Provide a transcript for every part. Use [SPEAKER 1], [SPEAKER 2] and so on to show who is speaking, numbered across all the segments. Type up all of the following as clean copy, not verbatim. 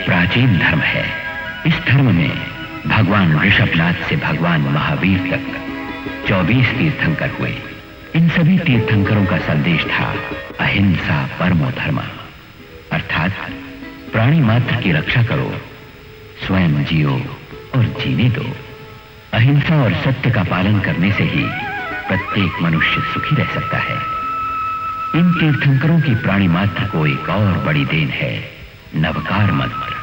[SPEAKER 1] प्राचीन धर्म है। इस धर्म में भगवान ऋषभनाथ से भगवान महावीर तक 24 तीर्थंकर हुए। इन सभी तीर्थंकरों का संदेश था अहिंसा परमो धर्म, अर्थात प्राणी मात्र की रक्षा करो, स्वयं जियो और जीने दो। अहिंसा और सत्य का पालन करने से ही प्रत्येक मनुष्य सुखी रह सकता है। इन तीर्थंकरों की प्राणी मात्र को एक और बड़ी देन है, नवकार मंत्र।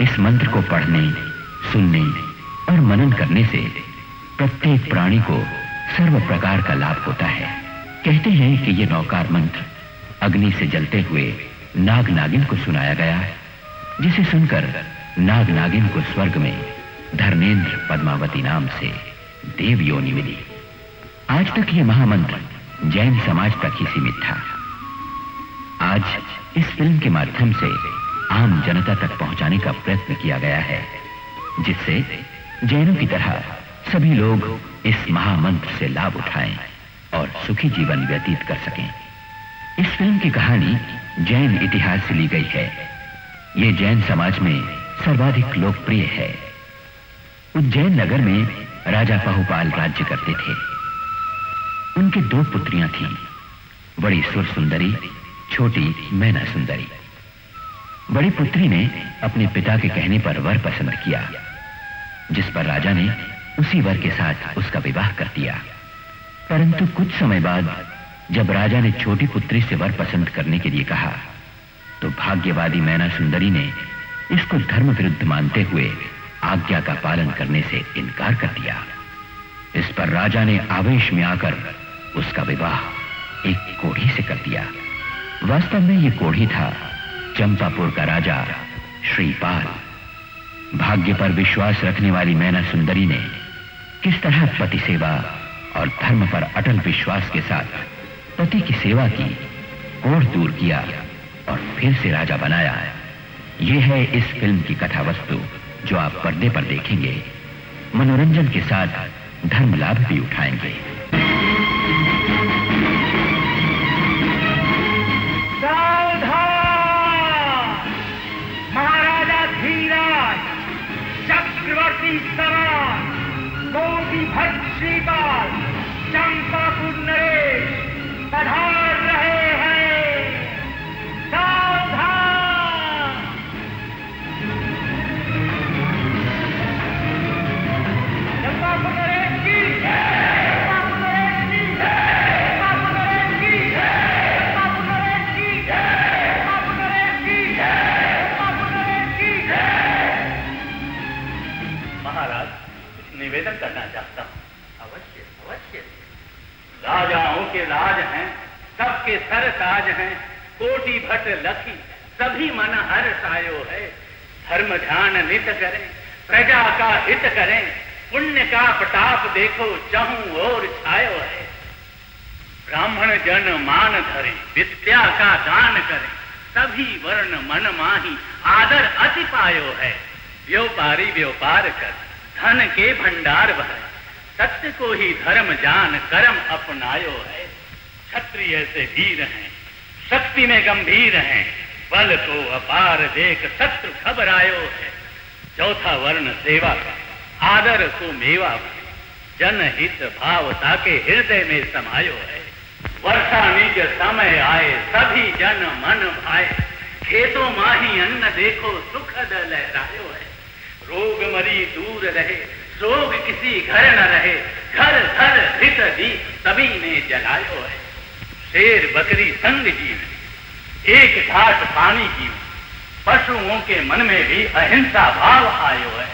[SPEAKER 1] इस मंत्र को पढ़ने, सुनने और मनन करने से प्रत्येक प्राणी को सर्व प्रकार का लाभ होता है। कहते हैं कि यह नवकार मंत्र अग्नि से जलते हुए नाग नागिन को सुनाया गया, जिसे सुनकर नाग नागिन को स्वर्ग में धर्मेंद्र पद्मावती नाम से देव योनि मिली। आज तक यह महामंत्र जैन समाज तक ही सीमित था। आज इस फिल्म के माध्यम से आम जनता तक पहुंचाने का प्रयत्न किया गया है, जिससे जैनों की तरह सभी लोग इस महामंत्र से लाभ उठाएं और सुखी जीवन व्यतीत कर सकें। इस फिल्म की कहानी जैन इतिहास से ली गई है। यह जैन समाज में सर्वाधिक लोकप्रिय है। उज्जैन नगर में राजा पहुपाल राज्य करते थे। उनके 2 पुत्रियां थीं, बड़ी सुर सुंदरी, छोटी मैना सुंदरी। बड़ी पुत्री ने अपने पिता के कहने पर वर पसंद किया, जिस पर राजा ने उसी वर के साथ उसका विवाह कर दिया। परंतु कुछ समय बाद जब राजा ने छोटी पुत्री से वर पसंद करने के लिए कहा, तो भाग्यवादी मैना सुंदरी ने इसको धर्म विरुद्ध मानते हुए आज्ञा का पालन करने से इनकार कर दिया। इस पर राजा ने आवेश में आकर उसका विवाह एक कोढ़ी से कर दिया। वास्तव में यह कोढ़ी था चंपापुर का राजा श्रीपाल। भाग्य पर विश्वास रखने वाली मैना सुंदरी ने किस तरह पति सेवा और धर्म पर अटल विश्वास के साथ पति की सेवा की, कोढ़ दूर किया और फिर से राजा बनाया। यह है इस फिल्म की कथा वस्तु, जो आप पर्दे पर देखेंगे, मनोरंजन के साथ धर्म लाभ भी उठाएंगे।
[SPEAKER 2] महाराजा धीराज, चक्रवर्ती सवार, कोटि भट्ट श्रीपाल, चंपापुर नरेश पधार रहे हैं। सावधान! चंपापुर नरेश की, चंपापुर नरेश की, चंपापुर नरेश की, चंपापुर नरेश की, चंपापुर नरेश की, चंपापुर नरेश की।
[SPEAKER 3] महाराज, कुछ निवेदन करना चाहता हूँ। अवश्य अवश्य। राजाओं के राज हैं, सबके सर ताज हैं, कोटि भट लखी सभी मन हर सायो है। धर्म ध्यान नित करें, प्रजा का हित करें, पुण्य का प्रताप देखो चहु और छायो है। ब्राह्मण जन मान धरे, विद्या का दान करें, सभी वर्ण मन माही आदर अति पायो है। व्यापारी व्यापार कर, धन के भंडार भरे, सत्य को ही धर्म जान कर्म अपनायो है। क्षत्रिय से वीर हैं, शक्ति में गंभीर हैं, बल को अपार देख शत्रु घबरायो है। चौथा वर्ण सेवा का, आदर को मेवा भरे, जनहित भाव ताके हृदय में समायो है। वर्षा निज समय आए, सभी जन मन भाए, खेतों माही अन्न देखो सुखद लहरायो है। रोग मरी दूर रहे, रोग किसी घर न रहे, घर घर हित दी सभी ने जलायो है। शेर बकरी संग जीव, एक घाट पानी की, पशुओं के मन में भी अहिंसा भाव आयो है।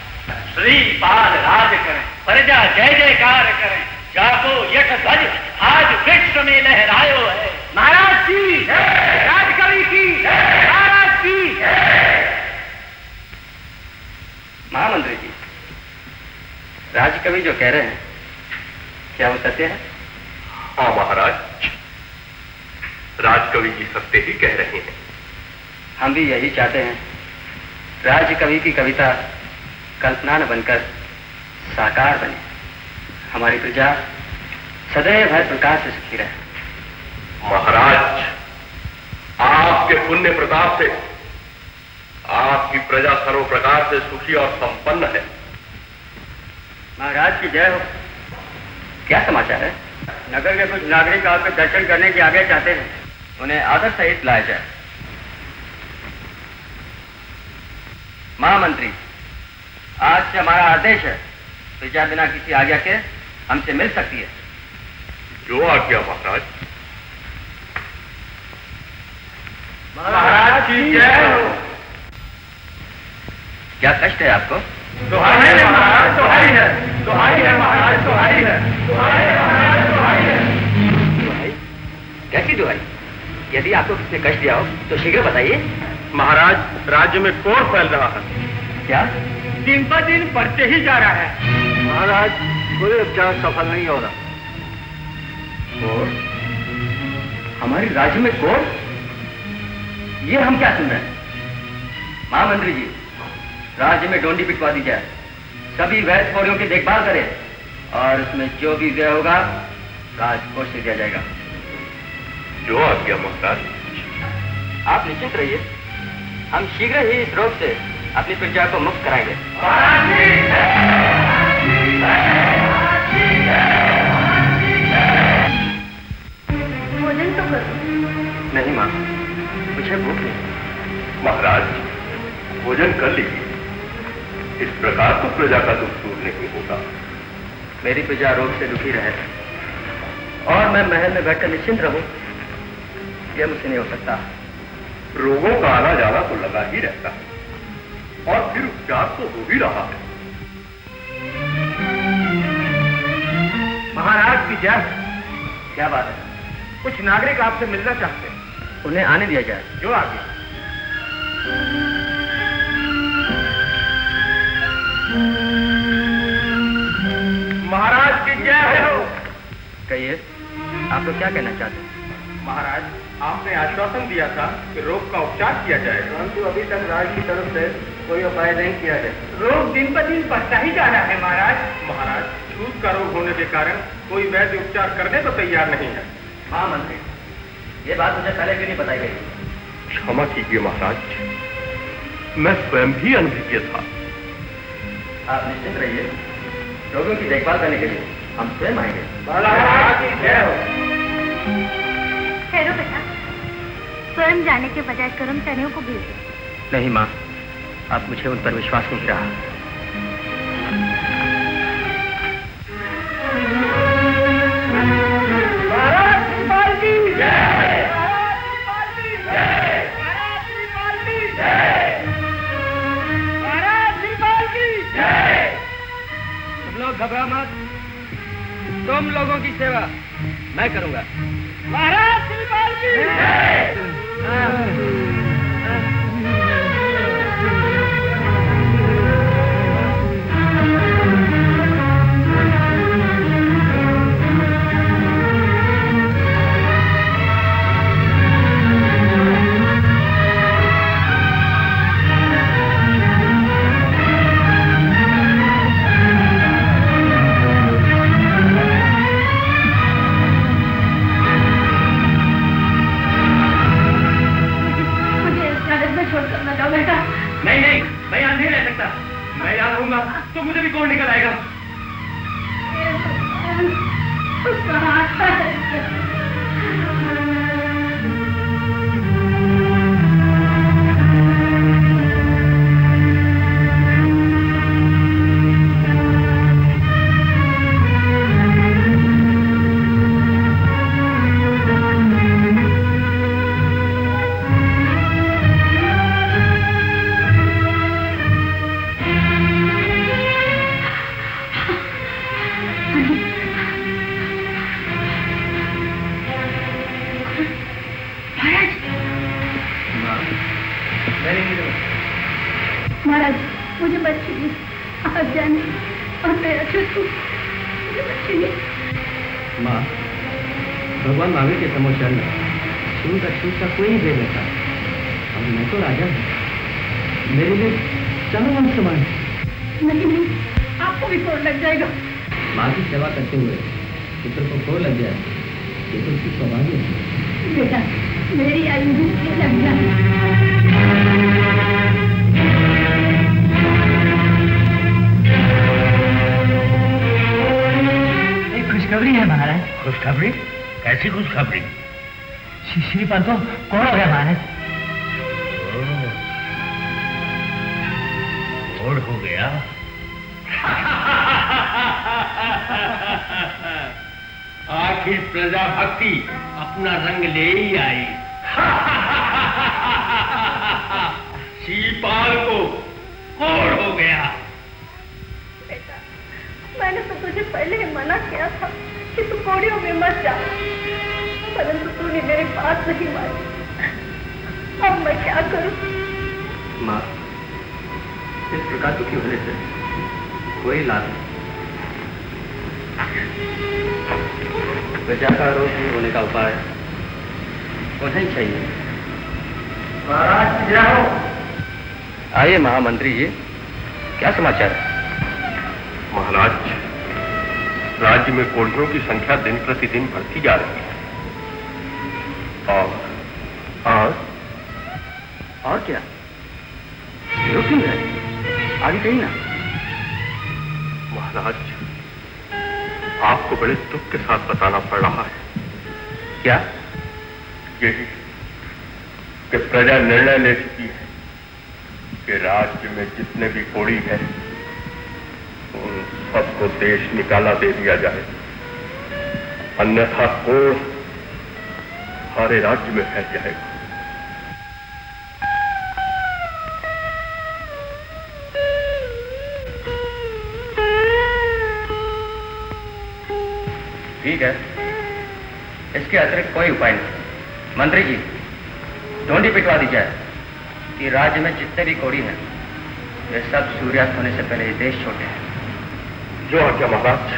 [SPEAKER 3] श्रीपाल राज करें, प्रजा जय जयकार करें, जाको यश ध्वज आज विश्व में लहरायो है।
[SPEAKER 2] महाराज की, राजकवि की, महाराज की।
[SPEAKER 4] महामंत्री जी, राजकवि जो कह रहे हैं, क्या वो सत्य है?
[SPEAKER 5] हाँ महाराज, राजकवि जी सत्य ही कह रहे हैं।
[SPEAKER 4] हम भी यही चाहते हैं, राजकवि की कविता कल्पना न बनकर साकार बने, हमारी प्रजा सदैव हर प्रकार से सुखी रहे।
[SPEAKER 5] महाराज, आपके पुण्य प्रताप से आपकी प्रजा सर्व प्रकार से सुखी और संपन्न है।
[SPEAKER 4] महाराज की जय हो। क्या समाचार है? नगर के कुछ नागरिक आपके दर्शन करने की आज्ञा चाहते हैं, उन्हें आदर सहित लाया जाए। महामंत्री, आज से हमारा आदेश है, प्रजा बिना किसी आज्ञा के हमसे मिल सकती है।
[SPEAKER 5] जो आज्ञा महाराज।
[SPEAKER 2] महाराज की जय हो।
[SPEAKER 4] क्या कष्ट है आपको?
[SPEAKER 2] दुहाई है महाराज, दुहाई है, दुहाई है महाराज, दुहाई है, दुहाई है महाराज, दुहाई है।
[SPEAKER 4] दुहाई? कैसी दुहाई? यदि आपको किसने कष्ट दिया हो तो शीघ्र बताइए।
[SPEAKER 5] महाराज, राज्य में कोढ़ फैल रहा है।
[SPEAKER 4] क्या?
[SPEAKER 2] दिन पर दिन बढ़ते ही जा रहा है।
[SPEAKER 4] महाराज, कोई उपचार सफल नहीं हो रहा। कोढ़? हमारे राज्य में कोढ़? ये हम क्या सुन रहे हैं? महामंत्री जी, राज्य में डोंडी पिटवा दी जाए, सभी वैध पौड़ियों की देखभाल करें और उसमें जो भी व्यय होगा राजकोष से दिया जाएगा।
[SPEAKER 5] जो आज्ञा महाराज।
[SPEAKER 4] आप निश्चिंत रहिए, हम शीघ्र ही इस रोग से अपनी प्रजा को मुक्त कराएंगे।
[SPEAKER 6] भोजन तो करो।
[SPEAKER 4] नहीं माँ, मुझे भूख नहीं।
[SPEAKER 5] महाराज, भोजन कर लीजिए। इस प्रकार तो प्रजा का दुख दूर नहीं होगा।
[SPEAKER 4] मेरी प्रजा रोग से दुखी रहे और मैं महल में बैठकर निश्चिंत रहूं, यह मुझसे नहीं हो सकता।
[SPEAKER 5] रोगों का आना जाना तो लगा ही रहता है और फिर उपचार तो हो ही रहा है।
[SPEAKER 2] महाराज की जय।
[SPEAKER 4] क्या बात है?
[SPEAKER 2] कुछ नागरिक आपसे मिलना चाहते हैं।
[SPEAKER 4] उन्हें आने दिया जाए।
[SPEAKER 2] जो आगे। महाराज की जय हो।
[SPEAKER 4] कहिए, आप लोग क्या कहना चाहते हैं?
[SPEAKER 2] महाराज, आपने आश्वासन दिया था कि रोग का उपचार किया जाएगा,
[SPEAKER 4] परंतु अभी तक राज की तरफ से कोई उपाय नहीं किया है।
[SPEAKER 2] रोग दिन पर दिन बढ़ता ही जा रहा है महाराज। महाराज, छूत का रोग होने के कारण कोई वैद्य उपचार करने को तैयार नहीं है।
[SPEAKER 4] हाँ मंत्री, ये बात मुझे पहले क्यों नहीं बताई गई?
[SPEAKER 5] क्षमा कीजिए महाराज, मैं स्वयं भी अनभिज्ञ था।
[SPEAKER 4] आप निश्चिंत रहिए, रोगियों की देखभाल करने के लिए हम स्वयं आएंगे।
[SPEAKER 2] महाराज की जय हो।
[SPEAKER 6] ठहरो बेटा, स्वयं जाने के बजाय कर्मचारियों को भेजो।
[SPEAKER 4] नहीं माँ, आप मुझे उन पर विश्वास नहीं रहा।
[SPEAKER 2] तुम लोग घबरा मत, तुम लोगों की सेवा मैं करूंगा। महाराज श्रीपाल की तो मुझे भी कौन निकल आएगा?
[SPEAKER 6] महाराज, मुझे बख्शिए, आप जाने और मेरा छुटू, मुझे बख्शिए।
[SPEAKER 4] माँ, भगवान महावीर के समोचन में छूत अछूत का कोई नहीं भेद होता। अब मैं तो राजा हूँ, मेरे लिए चलो हम समान।
[SPEAKER 6] नहीं नहीं, आपको भी कोड़ लग जाएगा।
[SPEAKER 4] माँ की सेवा करते हुए पुत्र को कोड़ लग जाए, ये तो उसकी सौभाग्य है।
[SPEAKER 6] बेटा, मेरी आयु भी लग जाए।
[SPEAKER 4] खुशखबरी है महाराज।
[SPEAKER 1] खुशखबरी? कैसी खुशखबरी?
[SPEAKER 4] श्रीपाल को कौन हो गया महाराज?
[SPEAKER 1] कोड़ हो गया?
[SPEAKER 3] आखिर प्रजा भक्ति अपना रंग ले ही आई। श्रीपाल को कोड़ हो गया।
[SPEAKER 6] बेटा, मैंने तो तुझे पहले ही मना किया था कि तू कोड़ियों में मत जा, परंतु तूने मेरी बात नहीं मानी। अब मैं क्या करूं?
[SPEAKER 4] माँ, इस प्रकार दुखी होने से कोई लाभ नहीं। प्रजा का रोग दूर होने का उपाय होना ही चाहिए।
[SPEAKER 2] महाराज जय हो।
[SPEAKER 4] आइए महामंत्री जी, क्या समाचार है?
[SPEAKER 5] महाराज, राज्य में कोढ़ियों की संख्या दिन प्रतिदिन बढ़ती जा रही है।
[SPEAKER 4] और क्या? रुक क्यों गए? आगे कहीं ना।
[SPEAKER 5] महाराज, आपको बड़े दुख के साथ बताना पड़ रहा है।
[SPEAKER 4] क्या?
[SPEAKER 5] यही कि प्रजा निर्णय ले चुकी है कि राज्य में जितने भी कोड़ी हैं उन सबको देश निकाला दे दिया जाए, अन्यथा कोड़ सारे राज्य में फैल जाएगा।
[SPEAKER 4] ठीक है, इसके अतिरिक्त कोई उपाय नहीं। मंत्री जी, ढोंडी पिटवा दी जाए कि राज्य में जितने भी कोड़ी हैं वे सब सूर्यास्त होने से पहले ये देश छोड़ते हैं।
[SPEAKER 5] जो आज्ञा महाराज।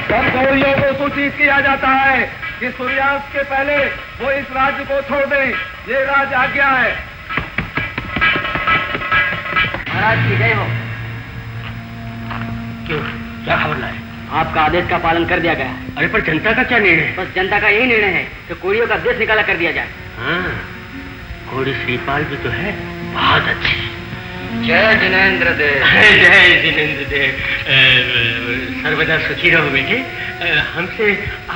[SPEAKER 2] सब कोड़ियों को सूचित किया जाता है कि सूर्यास्त के पहले वो इस राज्य को छोड़ दें। ये राज आज्ञा है।
[SPEAKER 4] महाराज की जय हो।
[SPEAKER 3] क्यों, क्या खबर लाए?
[SPEAKER 4] आपका आदेश का पालन कर दिया गया है।
[SPEAKER 3] अरे पर जनता का क्या निर्णय है?
[SPEAKER 4] बस जनता का यही निर्णय है कि कोड़ियों का देश निकाला कर दिया जाए।
[SPEAKER 3] हाँ, कोड़ी श्रीपाल भी तो है, बहुत अच्छी।
[SPEAKER 4] जय जिनेंद्र देव।
[SPEAKER 3] जय जिनेंद्र देव। सर्वदा सुखी रहो बेटे। हमसे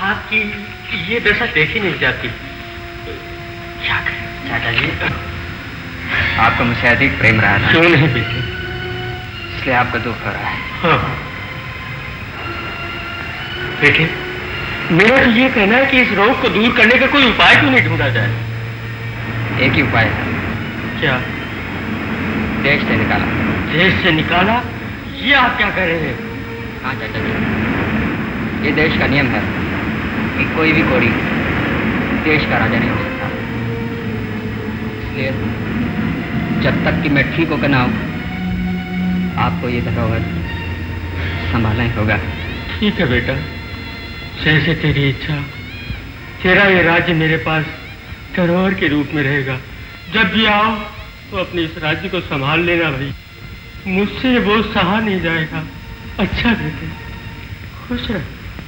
[SPEAKER 3] आपकी ये दशा देखी नहीं जाती। क्या करें
[SPEAKER 4] चाचा जी, आपको मुझसे अधिक प्रेम रहा था।
[SPEAKER 3] क्यों नहीं बेटे?
[SPEAKER 4] इसलिए आपका दुख हो रहा है।
[SPEAKER 3] हाँ बेटे, मेरा तो ये कहना है कि इस रोग को दूर करने का कोई उपाय क्यों नहीं ढूंढा जाए?
[SPEAKER 4] एक ही उपाय है।
[SPEAKER 3] क्या?
[SPEAKER 4] देश से निकाला।
[SPEAKER 3] देश से निकाला? ये आप क्या कह रहे हैं?
[SPEAKER 4] हाँ चाचा जी, ये देश का नियम है कि कोई भी कोड़ी देश का राजा नहीं हो सकता। इसलिए जब तक कि मैं ठीक होकर ना हूं, आपको ये धरोहर संभालना ही होगा।
[SPEAKER 3] ठीक है बेटा, जैसे तेरी इच्छा। तेरा ये राज्य मेरे पास धरोहर के रूप में रहेगा। जब भी आओ तो अपने इस राज्य को संभाल लेना भाई। मुझसे ये बोझ सहा नहीं जाएगा। अच्छा बेटे, खुश रह।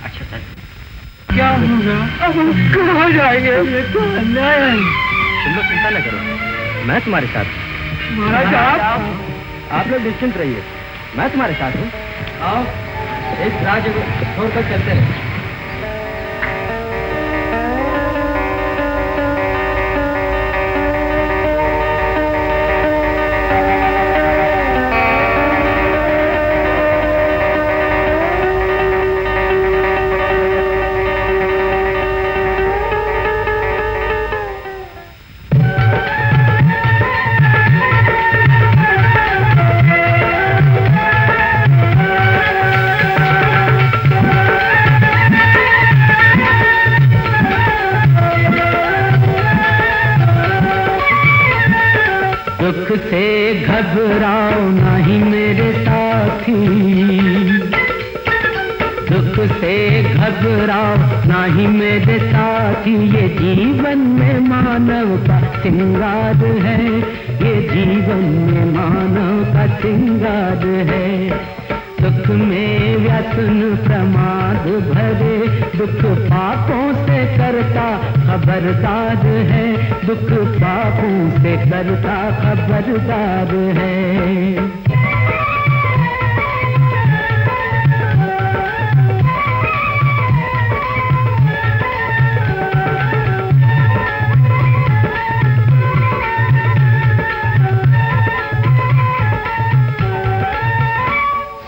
[SPEAKER 4] अच्छा चाचा।
[SPEAKER 3] क्या होगा? अब हम कहाँ जाएंगे? ये तो अन्याय है।
[SPEAKER 4] तुम लोग चिंता न करो, मैं तुम्हारे साथ हूँ।
[SPEAKER 3] महाराज
[SPEAKER 4] आप लोग निश्चिंत रहिए, मैं तुम्हारे साथ हूँ। आओ, इस राज्य को छोड़कर चलते रहे।
[SPEAKER 7] दुख से घबराओ नहीं मेरे साथी, दुख से घबराओ नहीं मेरे साथी। ये जीवन में मानव का श्रृंगार है, ये जीवन में मानव का श्रृंगार है। दुख में व्यसन प्रमाद भरे, दुख पापों से करता खबरदार है, दुख पापों से करता खबरदार है।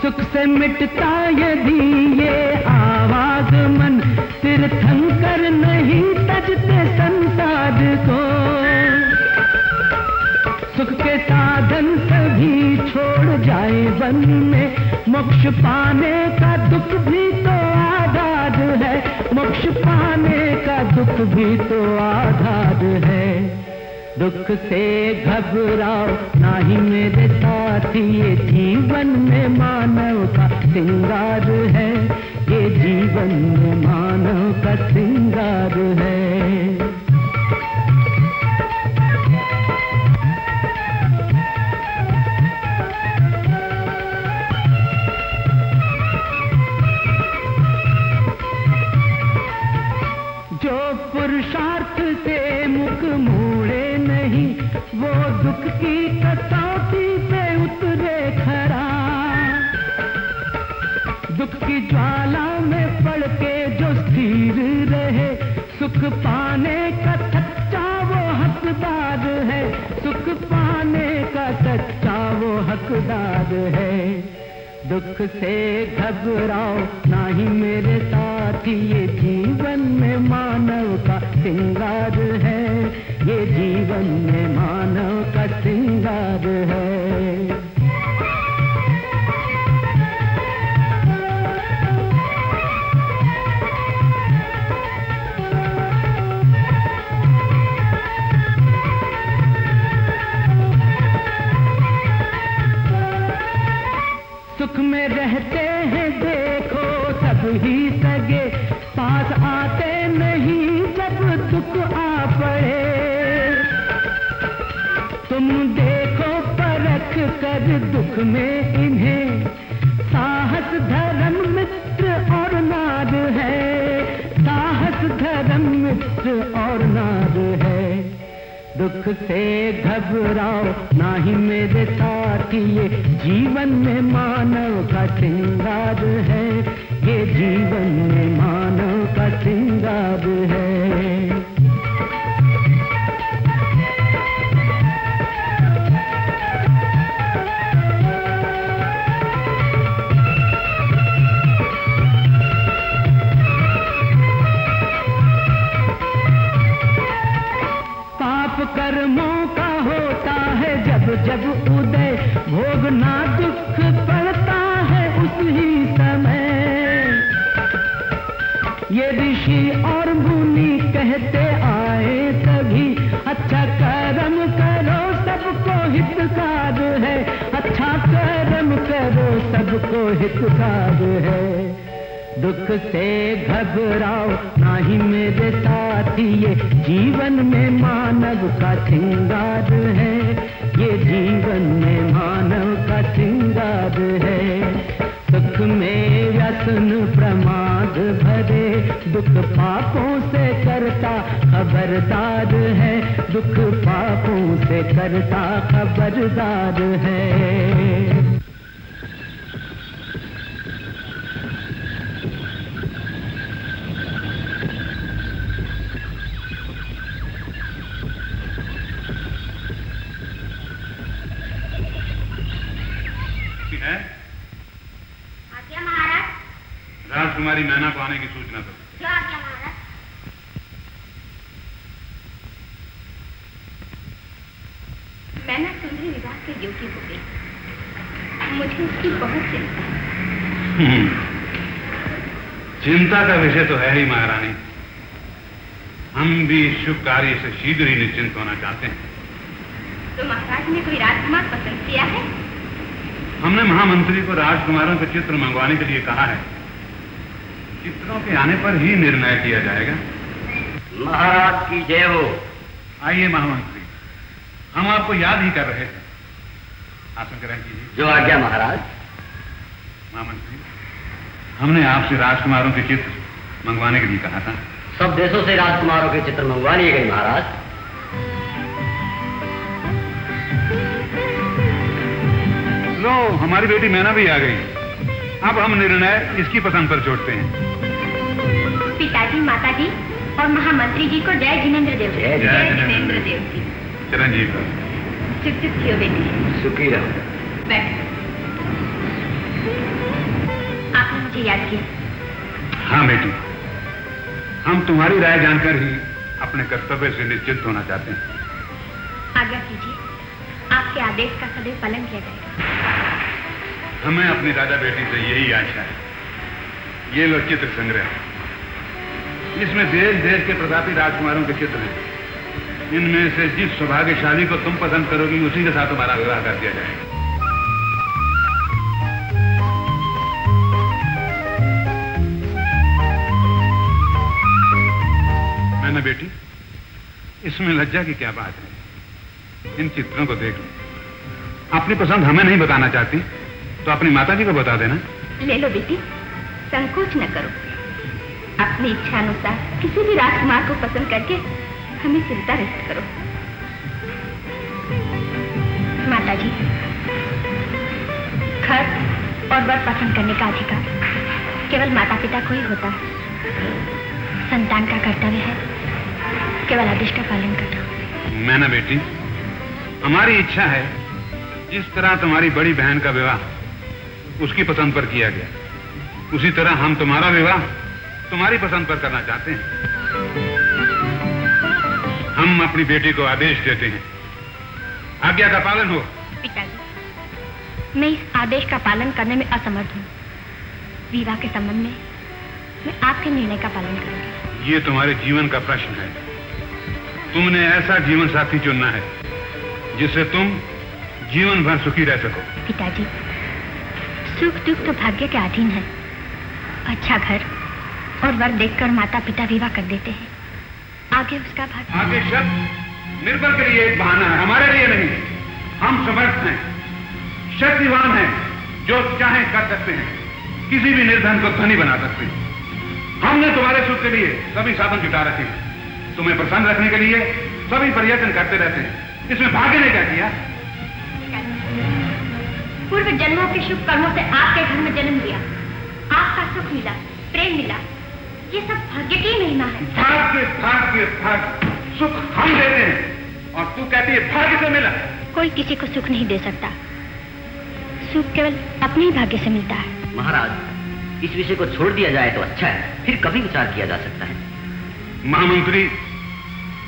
[SPEAKER 7] सुख से मिटता यदि ये आवागमन, तीर्थंकर नहीं तजते संसार को। सुख के साधन कभी छोड़ जाए वन में, मोक्ष पाने का दुख भी तो आधार है, मोक्ष पाने का दुख भी तो आधार है। दुख से घबराओ नाही मेरे साथी, ये जीवन में मानव का श्रृंगार है, ये जीवन में मानव का श्रृंगार है। जो पुरुषार्थ से मुख मोड़े नहीं, वो दुख की कसौटी पे उतरे पाने का सच्चा वो हकदार है, सुख पाने का सच्चा वो हकदार है। दुख से घबराओ नाही मेरे साथी, ये जीवन में मानव का श्रृंगार है, ये जीवन में मानव का श्रृंगार है। सुख में रहते हैं देखो सब ही सगे, पास आते नहीं जब दुख आ पड़े। तुम देखो परख कर दुख में इन्हें, साहस धर्म मित्र और नाद है, साहस धर्म मित्र और नाद है। दुख से घबराओ नाही मेरे साथी, ये जीवन में मानव का श्रृंगार है, ये जीवन में मानव का श्रृंगार है। कर्मों का होता है जब जब उदय, भोगना दुख पड़ता है उसी समय। ये ऋषि और मुनि कहते आए तभी, अच्छा कर्म करो सबको हितकार है, अच्छा कर्म करो सबको हितकार है। दुख से घबराओ नाही मेरे साथी, ये जीवन में मानव का श्रृंगार है, ये जीवन में मानव का श्रृंगार है। सुख में व्यसन प्रमाद भरे, दुख पापों से करता खबरदार है, दुख पापों से करता खबरदार है।
[SPEAKER 8] राजकुमारी मैना को आने की सूचना दो।
[SPEAKER 6] जो आज्ञा महाराज। मैना सुंदरी विवाह के योग्य हो गई, मुझे उसकी बहुत चिंता है।
[SPEAKER 8] चिंता का विषय तो है ही महारानी, हम भी इस शुभ कार्य से शीघ्र ही निश्चिंत होना चाहते हैं।
[SPEAKER 6] तो महाराज ने कोई राजकुमार पसंद किया है?
[SPEAKER 8] हमने महामंत्री को राजकुमारों के चित्र मंगवाने के लिए कहा है, चित्रों के आने पर ही निर्णय किया जाएगा।
[SPEAKER 4] महाराज की जय हो।
[SPEAKER 8] आइए महामंत्री, हम आपको याद ही कर रहे थे, आसन ग्रहण कीजिए।
[SPEAKER 4] जो आज्ञा महाराज।
[SPEAKER 8] महामंत्री, हमने आपसे राजकुमारों के चित्र मंगवाने के लिए कहा था।
[SPEAKER 4] सब देशों से राजकुमारों के चित्र मंगवा लिए गए महाराज।
[SPEAKER 8] लो, हमारी बेटी मैना भी आ गई। अब हम निर्णय इसकी पसंद पर छोड़ते हैं।
[SPEAKER 6] पिताजी, माताजी और महामंत्री जी को जय जिनेंद्र देव।
[SPEAKER 8] जय
[SPEAKER 6] जिनेंद्र देव जी।
[SPEAKER 8] चिरंजीव।
[SPEAKER 6] चुप चुप थियो बेटी।
[SPEAKER 4] सुखी रहो।
[SPEAKER 6] बैठ। आपने मुझे याद किया?
[SPEAKER 8] हाँ बेटी, हम तुम्हारी राय जानकर ही अपने कर्तव्य से निश्चित होना चाहते हैं।
[SPEAKER 6] आज्ञा कीजिए, आपके आदेश का सदैव पालन किया जाएगा।
[SPEAKER 8] हमें अपनी राजा बेटी से यही आशा है। ये लो चित्र संग्रह, इसमें देश देश के प्रतापी राजकुमारों के चित्र हैं। इनमें से जिस सौभाग्यशाली को तुम पसंद करोगी उसी के साथ तुम्हारा विवाह कर दिया जाएगा। मैंने बेटी, इसमें लज्जा की क्या बात है? इन चित्रों को देख लो। अपनी पसंद हमें नहीं बताना चाहती तो अपनी माताजी को बता देना।
[SPEAKER 6] ले लो बेटी, संकोच न करो। अपनी इच्छा अनुसार किसी भी राजकुमार को पसंद करके हमें चिंता व्यक्त करो। माताजी, खत और वर पसंद करने का अधिकार केवल माता पिता को ही होता है। संतान का कर्तव्य है केवल आदेश का पालन करना।
[SPEAKER 8] मैना बेटी, हमारी इच्छा है जिस तरह तुम्हारी बड़ी बहन का विवाह उसकी पसंद पर किया गया, उसी तरह हम तुम्हारा विवाह तुम्हारी पसंद पर करना चाहते हैं। हम अपनी बेटी को आदेश देते हैं, आज्ञा का पालन हो।
[SPEAKER 6] पिताजी, मैं इस आदेश का पालन करने में असमर्थ हूँ। विवाह के संबंध में मैं आपके निर्णय का पालन करूंगी।
[SPEAKER 8] ये तुम्हारे जीवन का प्रश्न है। तुमने ऐसा जीवन साथी चुनना है जिससे तुम जीवन भर सुखी रह सको।
[SPEAKER 6] पिताजी, सुख दुख तो भाग्य के अधीन है। अच्छा घर और वर देखकर माता पिता विवाह कर देते हैं, आगे उसका भाग्य।
[SPEAKER 8] आगे शब्द निर्बल के लिए एक बहाना है, हमारे लिए नहीं। हम समर्थ हैं, शक्तिवान हैं, जो चाहे कर सकते हैं, किसी भी निर्धन को धनी बना सकते हैं। हमने तुम्हारे सुख के लिए सभी साधन जुटा रखे हैं, तुम्हें प्रसन्न रखने के लिए सभी प्रयत्न करते रहते हैं। इसमें भाग्य ने क्या किया?
[SPEAKER 6] पूर्व जन्मों के शुभ कर्मों से आपके घर में जन्म लिया, आपका सुख मिला, प्रेम मिला, ये सब भाग्य की महिमा है।
[SPEAKER 8] भाग्य भाग्य भाग्य, सुख हम देते हैं और तू कहती है भाग्य से मिला।
[SPEAKER 6] कोई किसी को सुख नहीं दे सकता, सुख केवल अपने ही भाग्य से मिलता है।
[SPEAKER 4] महाराज, इस विषय को छोड़ दिया जाए तो अच्छा है, फिर कभी विचार किया जा सकता है।
[SPEAKER 8] महामंत्री,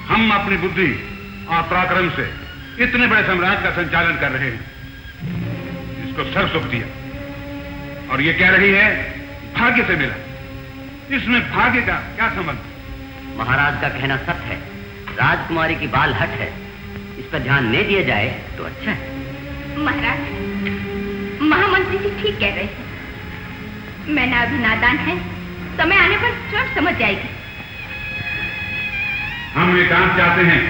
[SPEAKER 8] हम अपनी बुद्धि और पराक्रम से इतने बड़े साम्राज्य का संचालन कर रहे हैं, इसको सर्व सुख दिया और ये कह रही है भाग्य से मिला। इसमें भाग्य का क्या संबंध?
[SPEAKER 4] महाराज का कहना सत्य है, राजकुमारी की बाल हट है, इस पर ध्यान नहीं दिया जाए तो अच्छा है।
[SPEAKER 6] महाराज, महामंत्री जी ठीक कह रहे हैं। मैना अभी नादान है, समय आने पर स्वयं समझ जाएगी।
[SPEAKER 8] हम ये काम चाहते हैं।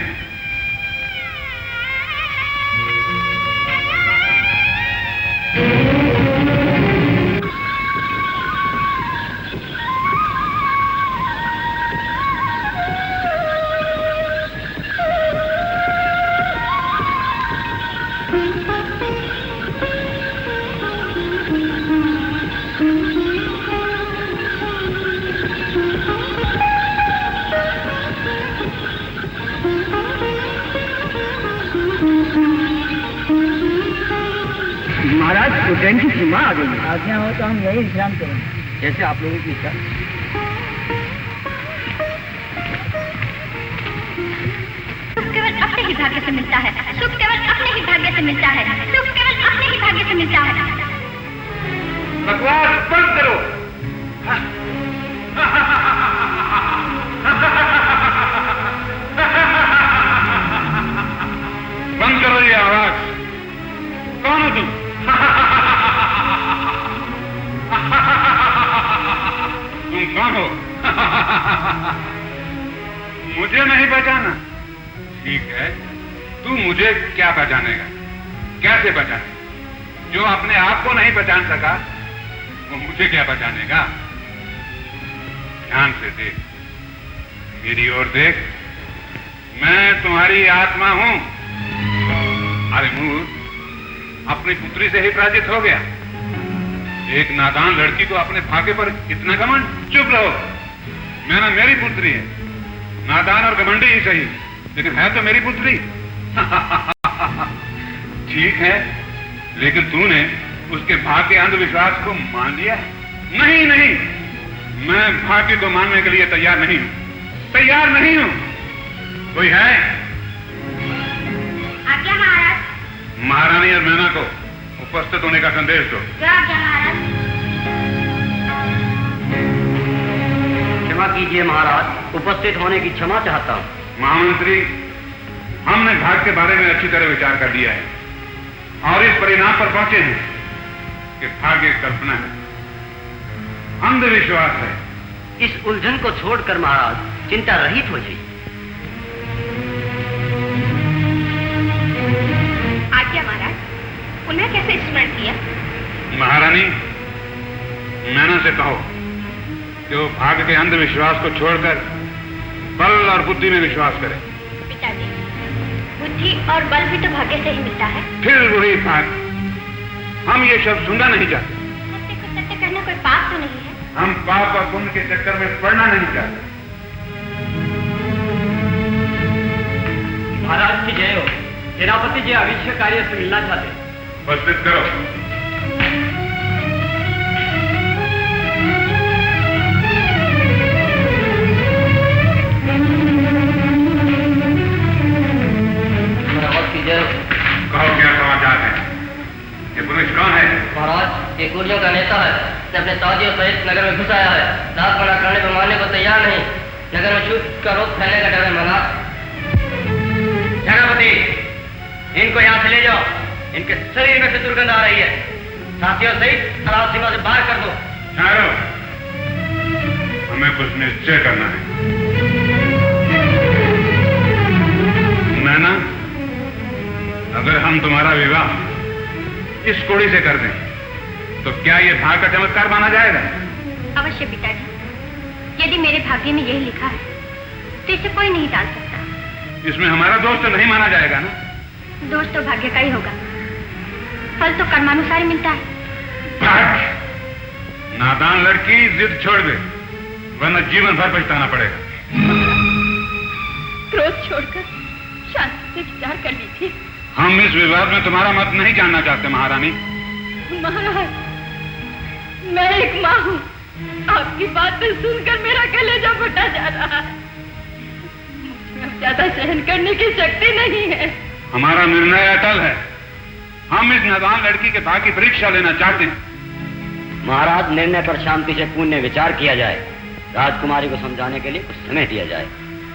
[SPEAKER 2] महाराज, उज्जैन की सीमा आ गई। आज्ञा हो तो हम यही विश्राम करेंगे, जैसे आप लोगों की इच्छा।
[SPEAKER 6] सुख केवल अपने ही भाग्य से मिलता है, सुख केवल अपने ही भाग्य से मिलता है, सुख केवल अपने ही भाग्य से मिलता है।
[SPEAKER 8] बकवास बंद करो। बंद करो ये आवाज। कौन हो तुम? तुम कौन हो? मुझे नहीं पहचाना? ठीक है, तू मुझे क्या पहचानेगा? कैसे पहचाने? जो अपने आप को नहीं पहचान सका वो मुझे क्या पहचानेगा? ध्यान से देख, मेरी ओर देख, मैं तुम्हारी आत्मा हूं। अरे मूर्ख, अपनी पुत्री से ही पराजित हो गया। एक नादान लड़की को अपने भाग्य पर इतना घमंड? चुप रहो, मैना मेरी पुत्री है, नादान और घमंडी ही सही, लेकिन है तो मेरी पुत्री। ठीक है, लेकिन तूने उसके भाग्य अंधविश्वास को मान लिया? नहीं नहीं, मैं भाग्य को मानने के लिए तैयार नहीं हूं, तैयार नहीं हूं। कोई है?
[SPEAKER 6] आज्ञा महाराज।
[SPEAKER 8] महारानी और मैना को उपस्थित होने का संदेश दो।
[SPEAKER 6] आज्ञा महाराज।
[SPEAKER 4] क्षमा कीजिए महाराज, उपस्थित होने की क्षमा चाहता हूँ।
[SPEAKER 8] महामंत्री, हमने भाग्य के बारे में अच्छी तरह विचार कर लिया है और इस परिणाम पर पहुंचे हैं कि भाग्य कल्पना है, अंधविश्वास है।
[SPEAKER 4] इस उलझन को छोड़कर महाराज चिंता रहित हो जाइए।
[SPEAKER 6] आज्ञा महाराज, पुनः कैसे स्मरण किया?
[SPEAKER 8] महारानी, मैना से कहो कि वो भाग्य के अंधविश्वास को छोड़कर बल और बुद्धि में विश्वास करे।
[SPEAKER 6] पिताजी, बुद्धि और बल भी तो भाग्य से ही मिलता है।
[SPEAKER 8] फिर वही भाग्य। हम ये शब्द सुनना नहीं चाहते।
[SPEAKER 6] सत्य को सत्य कहना कोई पाप तो नहीं है।
[SPEAKER 8] हम पाप और पुण्य के चक्कर में पड़ना नहीं चाहते।
[SPEAKER 2] महाराज की जय हो। सेनापति जी आवश्यक कार्य से मिलना चाहते हैं।
[SPEAKER 8] उपस्थित करो। कहो क्या समाचार है? ये पुरुष कौन है?
[SPEAKER 2] महाराज ये कुर्जियों का नेता है। इसने अपने साथियों सहित नगर में घुस आया है। रात मना करने पर मानने को तैयार नहीं। नगर में छूट का रोग फैलने का डर है महाराज। सेनापति इनको यहाँ से ले जाओ। इनके शरीर में से दुर्गंध आ रही है। साथियों सहित राज सीमा से बाहर कर दो।
[SPEAKER 8] ठहरो, हमें कुछ निश्चय करना है। मैना, अगर हम तुम्हारा विवाह इस कोड़ी से कर दें तो क्या ये भाग का चमत्कार माना जाएगा?
[SPEAKER 6] अवश्य पिताजी, यदि मेरे भाग्य में यही लिखा है तो इसे कोई नहीं टाल सकता।
[SPEAKER 8] इसमें हमारा दोष तो नहीं माना जाएगा ना?
[SPEAKER 6] दोष तो भाग्य का ही होगा। फल तो कर्मानुसार ही मिलता है।
[SPEAKER 8] नादान लड़की, जिद छोड़ दे वरना जीवन भर पछताना पड़ेगा।
[SPEAKER 6] क्रोध छोड़कर शांति से विचार कर लीजिए।
[SPEAKER 8] हम इस विवाद में तुम्हारा मत नहीं जानना चाहते महारानी।
[SPEAKER 6] महाराज, मैं एक माँ हूँ। आपकी बातें सुनकर मेरा कलेजा फटा जा रहा है। मुझमें ज्यादा सहन करने की शक्ति नहीं है।
[SPEAKER 8] हमारा निर्णय अटल है। हम इस नादान लड़की के भाग्य की परीक्षा लेना चाहते हैं।
[SPEAKER 2] महाराज, निर्णय पर शांति से पुण्य विचार किया जाए। राजकुमारी को समझाने के लिए कुछ समय दिया जाए।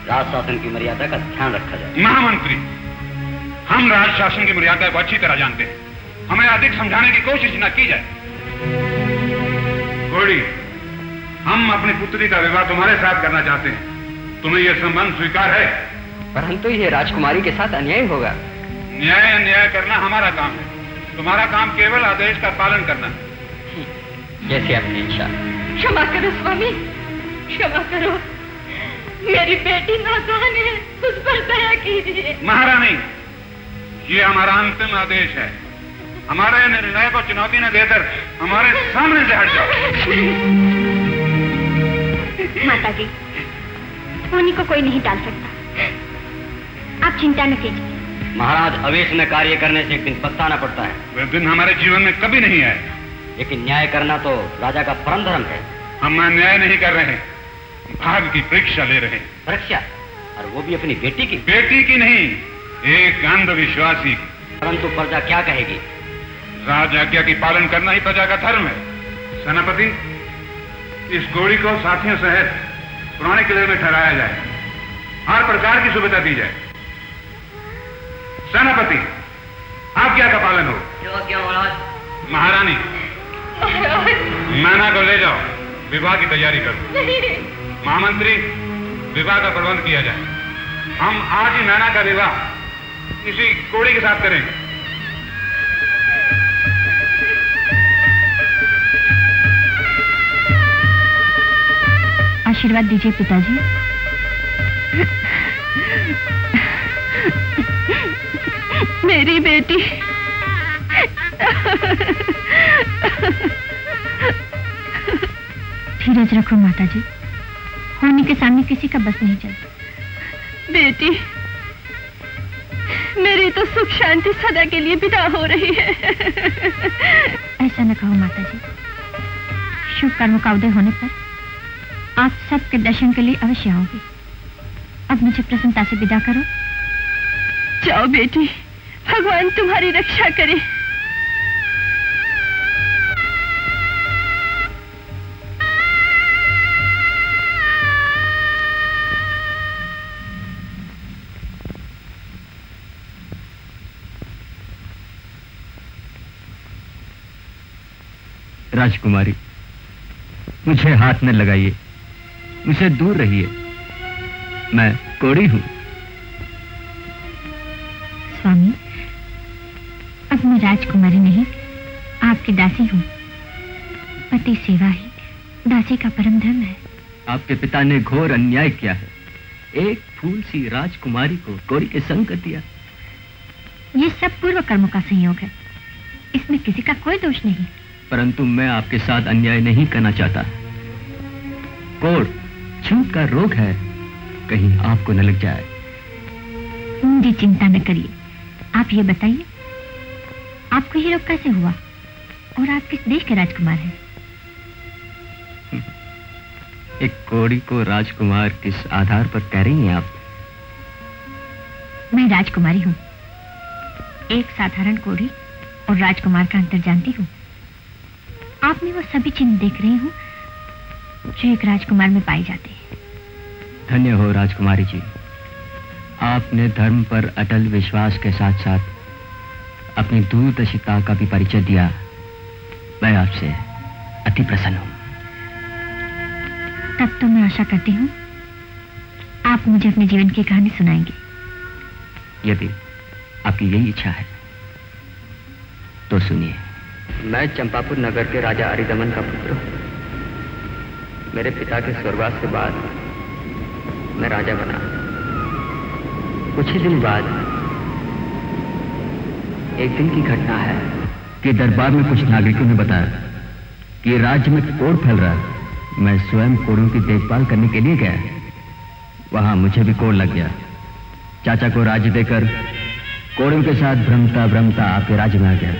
[SPEAKER 2] राज शासन की मर्यादा का ध्यान रखा जाए।
[SPEAKER 8] महामंत्री, हम राज शासन की मर्यादा को अच्छी तरह जानते हैं। हमें अधिक समझाने की कोशिश न की जाए। घोड़ी, हम अपनी पुत्री का विवाह तुम्हारे साथ करना चाहते हैं। तुम्हें यह संबंध स्वीकार है?
[SPEAKER 2] परंतु ये राजकुमारी के साथ अन्याय होगा।
[SPEAKER 8] न्याय अन्याय करना हमारा काम है। तुम्हारा काम केवल आदेश का पालन करना है।
[SPEAKER 2] जैसे अपनी इच्छा।
[SPEAKER 6] क्षमा करो स्वामी, क्षमा करो। मेरी बेटी नादान है, उस पर दया कीजिए।
[SPEAKER 8] महारानी, ये हमारा अंतिम आदेश है। हमारे निर्णय को चुनौती न देकर हमारे सामने से हट जाओ।
[SPEAKER 6] माता जी, होनी को कोई नहीं टाल सकता। आप चिंता न कीजिए।
[SPEAKER 2] महाराज, अवेश में कार्य करने से एक दिन पछताना पड़ता है।
[SPEAKER 8] वह दिन हमारे जीवन में कभी नहीं आए।
[SPEAKER 2] लेकिन न्याय करना तो राजा का परम धर्म है।
[SPEAKER 8] हम अन्याय नहीं कर रहे, भाग की परीक्षा ले रहे।
[SPEAKER 2] परीक्षा? और वो भी अपनी बेटी की?
[SPEAKER 8] बेटी की नहीं, एक अंधविश्वासी की।
[SPEAKER 2] परंतु प्रजा क्या कहेगी?
[SPEAKER 8] राज आज्ञा की पालन करना ही प्रजा का धर्म है। सेनापति, इस घोड़ी को साथियों सहित पुराने किले में ठहराया जाए। हर प्रकार की सुविधा दी जाए। सेनापति, आज्ञा का पालन हो।
[SPEAKER 2] क्यों महाराज?
[SPEAKER 8] महारानी, मैना को ले जाओ, विवाह की तैयारी करो। महामंत्री, विवाह का प्रबंध किया जाए। हम आज ही मैना का विवाह इसी कोड़ी के साथ करेंगे।
[SPEAKER 6] आशीर्वाद दीजिए पिताजी। मेरी बेटी। धीरज रखो माता जी, होने के सामने किसी का बस नहीं चलता। बेटी, मेरी तो सुख शांति सदा के लिए विदा हो रही है। ऐसा न कहो माता जी। शुभ कर्म का उदय होने पर आप सबके दर्शन के लिए अवश्य आओगे। अब मुझे प्रसन्नता से विदा करो। जाओ बेटी, भगवान तुम्हारी रक्षा करे।
[SPEAKER 1] राजकुमारी, मुझे हाथ न लगाइए, मुझसे दूर रहिए। मैं कोड़ी हूं।
[SPEAKER 6] स्वामी, अब मैं राजकुमारी नहीं, आपकी दासी हूँ। पति सेवा ही दासी का परम धर्म है।
[SPEAKER 1] आपके पिता ने घोर अन्याय किया है। एक फूल सी राजकुमारी को कोड़ी के संग कर दिया।
[SPEAKER 6] ये सब पूर्व कर्मों का संयोग है, इसमें किसी का कोई दोष नहीं।
[SPEAKER 1] परंतु मैं आपके साथ अन्याय नहीं करना चाहता। कोड़ छूत का रोग है, कहीं आपको न लग जाए।
[SPEAKER 6] मुझे चिंता न करिए। आप ये बताइए, आपको ये रोग कैसे हुआ और आप किस देश के राजकुमार हैं?
[SPEAKER 4] एक कोड़ी को राजकुमार किस आधार पर कह रही हैं आप?
[SPEAKER 6] मैं राजकुमारी हूँ। एक साधारण कोड़ी और राजकुमार का अंतर जानती हूँ। आप में वो सभी चिन्ह देख रही हूँ जो एक राजकुमार में पाए जाते हैं।
[SPEAKER 4] धन्य हो राजकुमारी जी, आपने धर्म पर अटल विश्वास के साथ साथ अपनी दूरदर्शिता का भी परिचय दिया। मैं आपसे अति प्रसन्न हूँ।
[SPEAKER 6] तब तो मैं आशा करती हूँ आप मुझे अपने जीवन की कहानी सुनाएंगे।
[SPEAKER 4] यदि आपकी यही इच्छा है तो सुनिए। मैं चंपापुर नगर के राजा अरिदमन का पुत्र हूँ। मेरे पिता के स्वर्गवास के बाद मैं राजा बना। कुछ ही दिन बाद एक दिन की घटना है कि दरबार में कुछ नागरिकों ने बताया कि राज्य में कोढ़ फैल रहा है। मैं स्वयं कोढ़ों की देखभाल करने के लिए गया। वहां मुझे भी कोढ़ लग गया। चाचा को राज्य देकर कोढ़ों के साथ भ्रमता भ्रमता आपके राज्य में आ गया।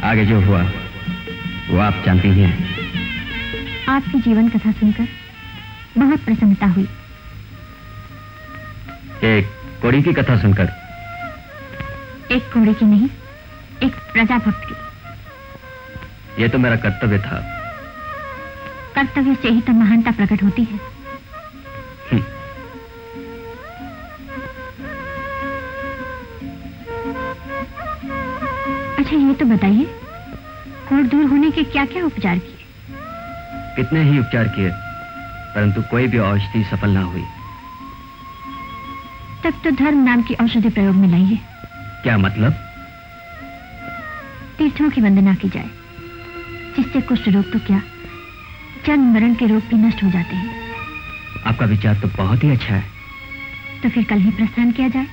[SPEAKER 4] आगे जो हुआ वो आप जानती ही हैं।
[SPEAKER 6] आपकी जीवन कथा सुनकर बहुत प्रसन्नता हुई।
[SPEAKER 4] एक कोड़ी की कथा सुनकर?
[SPEAKER 6] एक कोड़ी की नहीं, एक प्रजा भक्त की।
[SPEAKER 4] ये तो मेरा कर्तव्य था।
[SPEAKER 6] कर्तव्य से ही तो महानता प्रकट होती है। अच्छा ये तो बताइए, कोढ़ दूर होने के क्या क्या उपचार किए?
[SPEAKER 4] कितने ही उपचार किए, परंतु कोई भी औषधि सफल ना हुई।
[SPEAKER 6] तब तो धर्म नाम की औषधि प्रयोग में लाइए।
[SPEAKER 4] क्या मतलब?
[SPEAKER 6] तीर्थों की वंदना की जाए, जिससे कुष्ठ रोग तो क्या, जन्म मरण के रोग भी नष्ट हो जाते हैं।
[SPEAKER 4] आपका विचार तो बहुत ही अच्छा है।
[SPEAKER 6] तो फिर कल ही प्रस्थान किया जाए।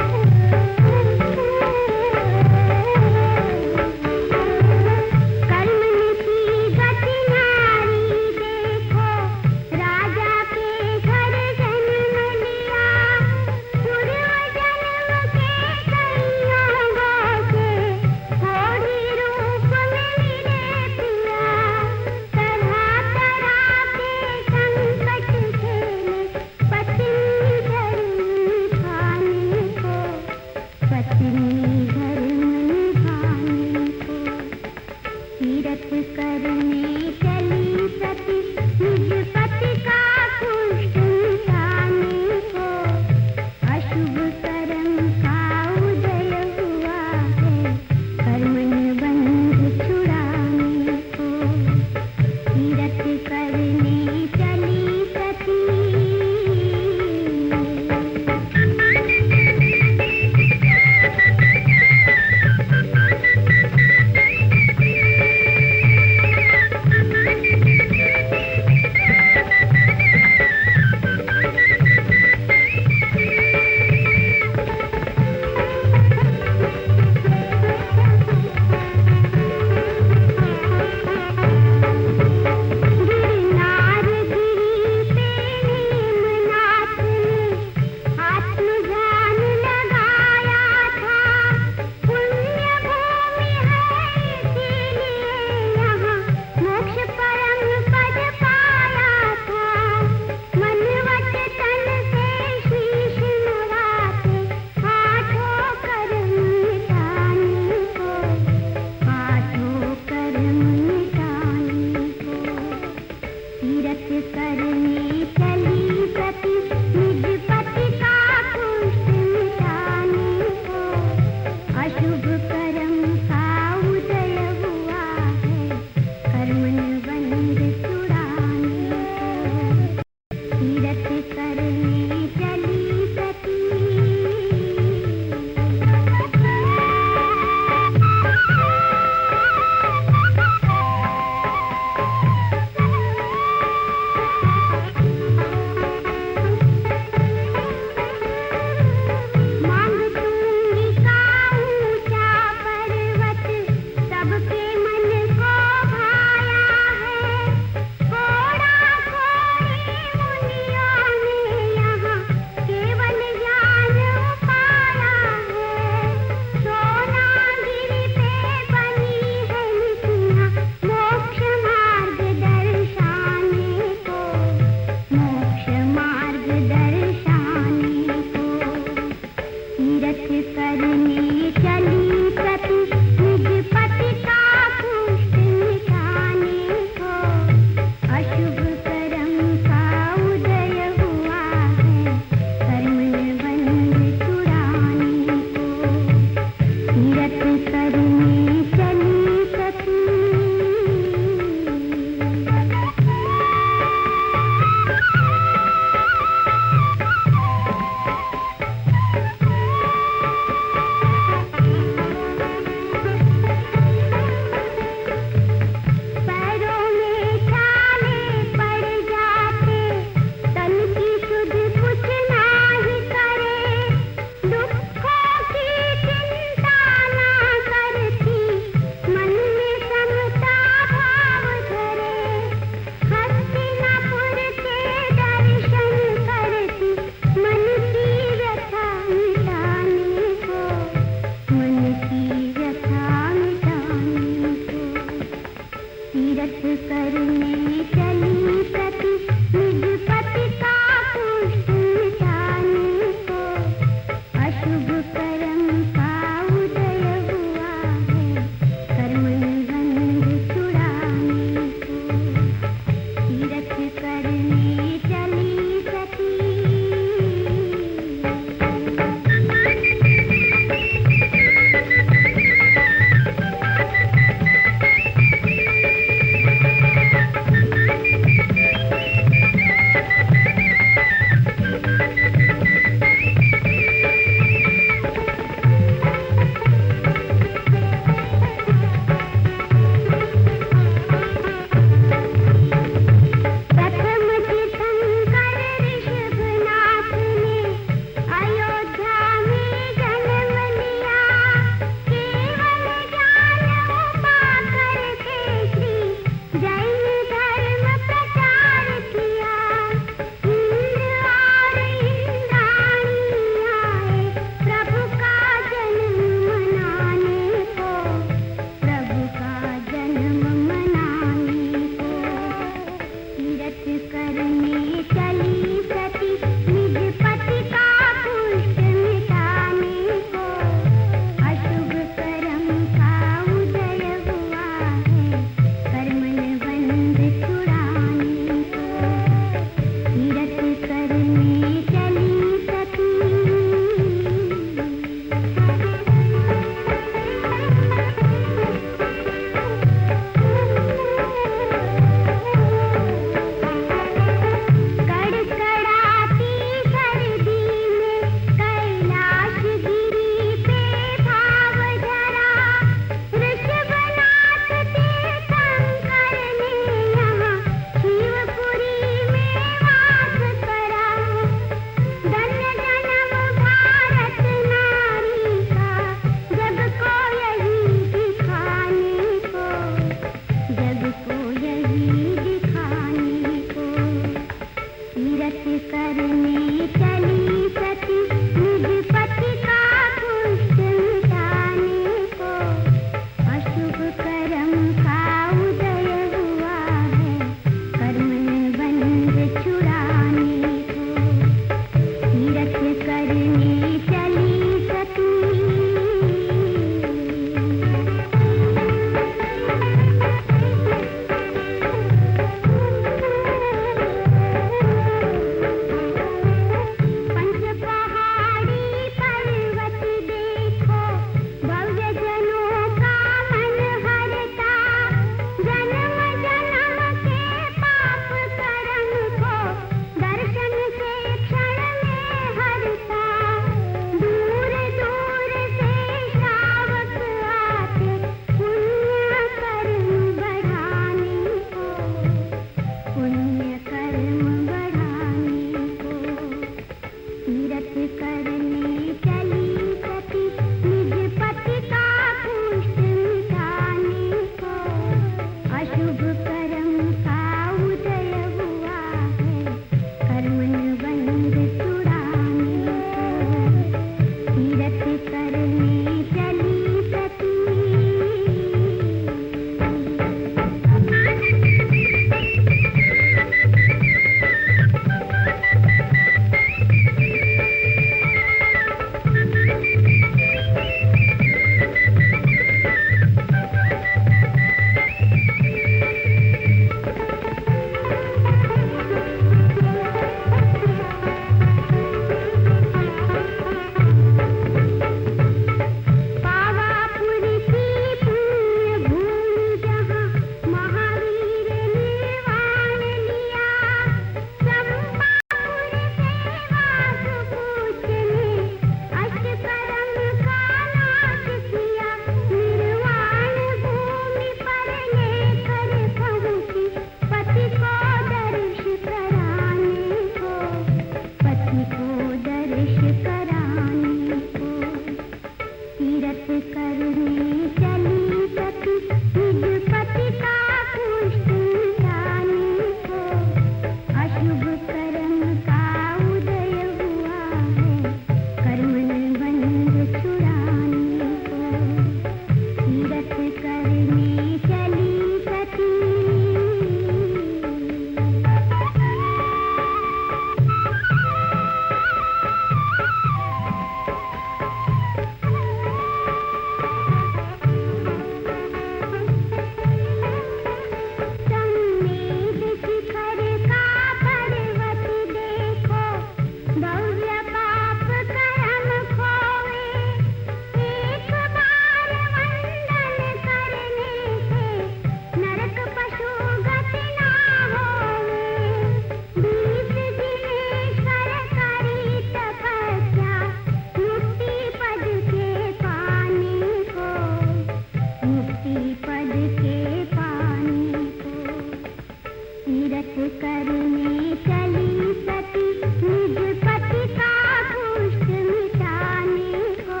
[SPEAKER 9] तीरथ करने चली सती निज पति का दुष्ट मिटाने को,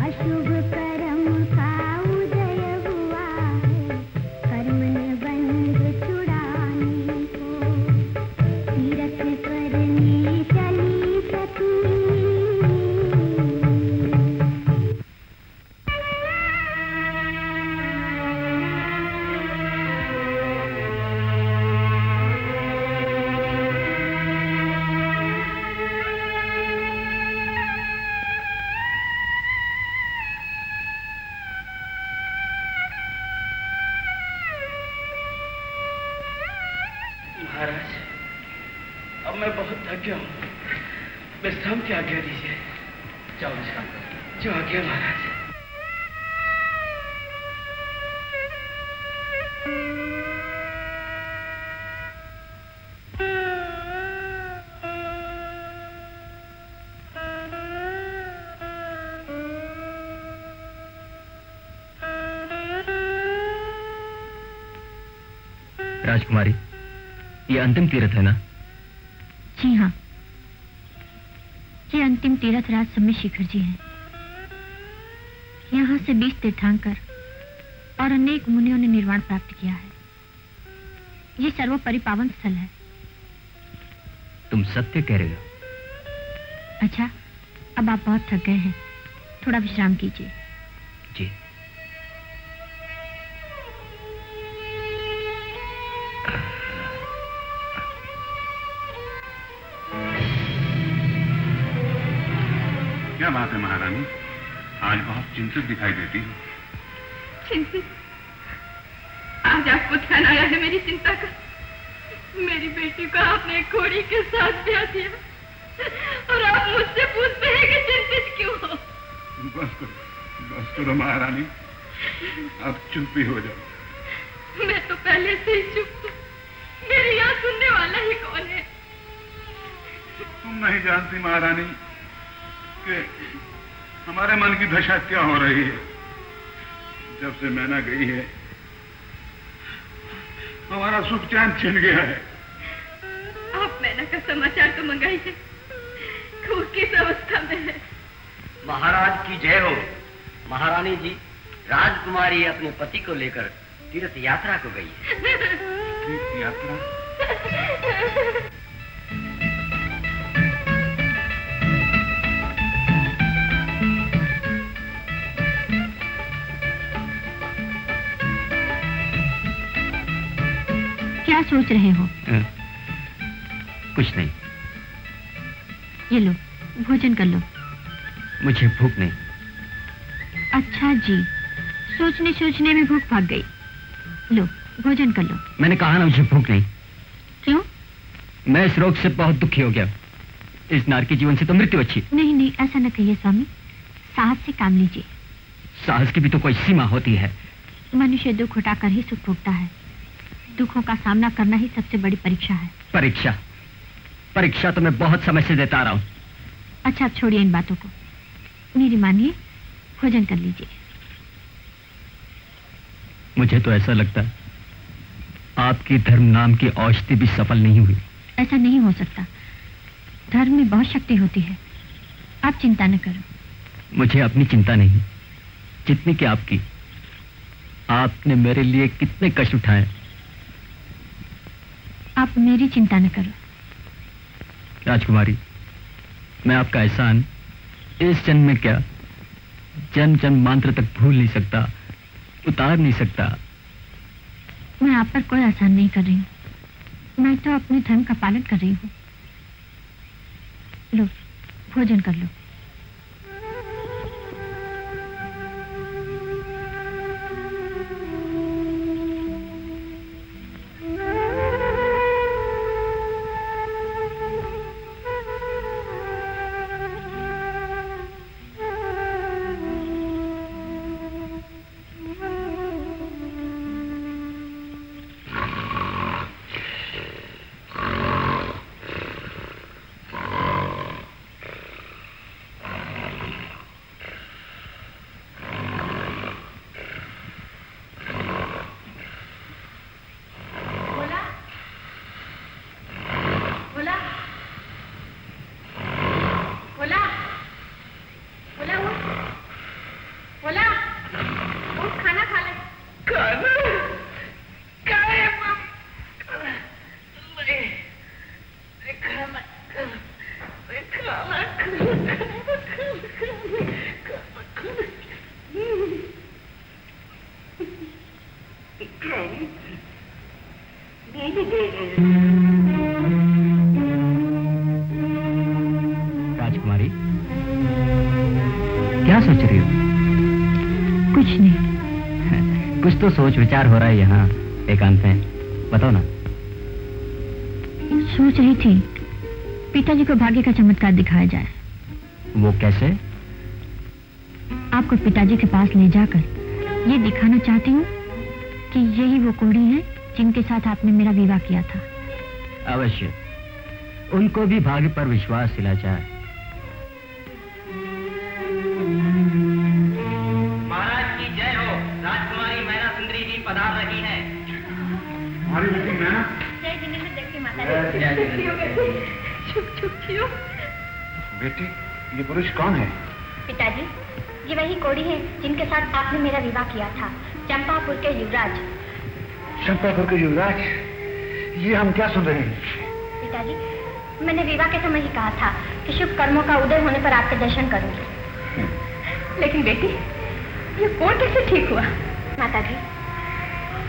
[SPEAKER 9] अशुभ कर्म का उदय हुआ है कर्म बंध छुड़ाने को, तीरथ करने चली सती।
[SPEAKER 10] महाराज, अब मैं बहुत थक गया हूँ, विश्राम की आज्ञा दीजिए। जाओ विश्राम करो। जो आज्ञा महाराज।
[SPEAKER 1] राजकुमारी, ये अंतिम तीर्थ है ना?
[SPEAKER 6] जी हाँ, ये अंतिम तीर्थ राज सम्य शिखर जी हैं। यहाँ से 20 तीर्थंकर और अनेक मुनियों ने निर्वाण प्राप्त किया है। ये सर्वोपरि पावन स्थल है।
[SPEAKER 1] तुम सत्य कह रहे हो।
[SPEAKER 6] अच्छा, अब आप बहुत थक गए हैं, थोड़ा विश्राम कीजिए।
[SPEAKER 1] जी।
[SPEAKER 8] क्या बात है महारानी, आज बहुत चिंतित दिखाई देती हो।
[SPEAKER 11] चिंतित? आज आपको ध्यान आया है मेरी चिंता का? मेरी बेटी को आपने घोड़ी के साथ ब्याह दिया और आप मुझसे पूछते हैं कि चिंतित क्यों हो?
[SPEAKER 8] बस करो महारानी, अब चुप ही हो जाओ।
[SPEAKER 11] मैं तो पहले से ही चुप हूँ, मेरी यहाँ सुनने वाला ही कौन है?
[SPEAKER 8] तुम नहीं जानती महारानी कि हमारे मन की दशा क्या हो रही है। जब से मैना गई है हमारा सुख चैन छिन गया है।
[SPEAKER 11] आप मैना का समाचार तो मंगाइए, वो किस अवस्था में है?
[SPEAKER 4] महाराज की जय हो। महारानी जी, राजकुमारी अपने पति को लेकर तीर्थ यात्रा को गई है।
[SPEAKER 8] तीर्थ यात्रा?
[SPEAKER 6] क्या सोच रहे हो?
[SPEAKER 1] कुछ नहीं।
[SPEAKER 6] ये लो, भोजन कर लो।
[SPEAKER 1] मुझे भूख नहीं।
[SPEAKER 6] अच्छा जी, सोचने सोचने में भूख भाग गई। लो, भोजन कर लो।
[SPEAKER 1] मैंने कहा ना मुझे भूख नहीं।
[SPEAKER 6] क्यों?
[SPEAKER 1] मैं इस रोग से बहुत दुखी हो गया। इस नार के जीवन से तो मृत्यु अच्छी।
[SPEAKER 6] नहीं नहीं, ऐसा न कहिए स्वामी, साहस से काम लीजिए।
[SPEAKER 1] साहस की भी तो कोई सीमा होती है।
[SPEAKER 6] मनुष्य दुख उठाकर ही सुख भोगता है। दुखों का सामना करना ही सबसे बड़ी परीक्षा है।
[SPEAKER 1] परीक्षा? परीक्षा तो मैं बहुत समय से देता आ रहा हूं।
[SPEAKER 6] अच्छा, अब छोड़िए इन बातों को, मेरी मानिए, भोजन कर लीजिए।
[SPEAKER 1] मुझे तो ऐसा लगता है आपकी धर्म नाम की औषधि भी सफल नहीं हुई।
[SPEAKER 6] ऐसा नहीं हो सकता, धर्म में बहुत शक्ति होती है। आप चिंता न करो।
[SPEAKER 1] मुझे अपनी चिंता नहीं, जितनी कि आपकी। आपने मेरे लिए कितने कष्ट उठाए।
[SPEAKER 6] आप मेरी चिंता न करो।
[SPEAKER 1] राजकुमारी, मैं आपका एहसान इस जन्म में क्या, जन्म जन्म मांत्र तक भूल नहीं सकता, उतार नहीं सकता।
[SPEAKER 6] मैं आप पर कोई एहसान नहीं कर रही हूँ, मैं तो अपने धर्म का पालन कर रही हूँ। लो, भोजन कर लो।
[SPEAKER 1] राजकुमारी, क्या सोच रही हो?
[SPEAKER 11] कुछ नहीं।
[SPEAKER 1] कुछ तो सोच विचार हो रहा है यहाँ एकांत में, बताओ ना।
[SPEAKER 11] सोच रही थी पिताजी को भाग्य का चमत्कार दिखाया जाए।
[SPEAKER 1] वो कैसे?
[SPEAKER 11] आपको पिताजी के पास ले जाकर ये दिखाना चाहती हूँ कि यही वो कोढ़ी हैं जिनके साथ आपने मेरा विवाह किया था।
[SPEAKER 1] अवश्य, उनको भी भाग्य पर विश्वास दिला जाए।
[SPEAKER 2] महाराज की जय हो। राजकुमारी मैना सुंदरी जी पधार रही हैं।
[SPEAKER 8] हमारी बेटी मैना।
[SPEAKER 6] जय जिनेंद्र देखिए माता जी।
[SPEAKER 11] चुप चुप क्यों?
[SPEAKER 8] बेटी, ये पुरुष कौन है?
[SPEAKER 6] पिताजी, ये वही कोढ़ी है जिनके साथ आपने मेरा विवाह किया था, चंपापुर के युवराज।
[SPEAKER 8] चंपापुर के युवराज? ये हम क्या सुन रहे हैं?
[SPEAKER 6] पिताजी, मैंने विवाह के समय ही कहा था कि शुभ कर्मों का उदय होने पर आपके दर्शन करूंगी।
[SPEAKER 11] लेकिन बेटी, ये कोढ़ कैसे ठीक हुआ?
[SPEAKER 6] माता जी,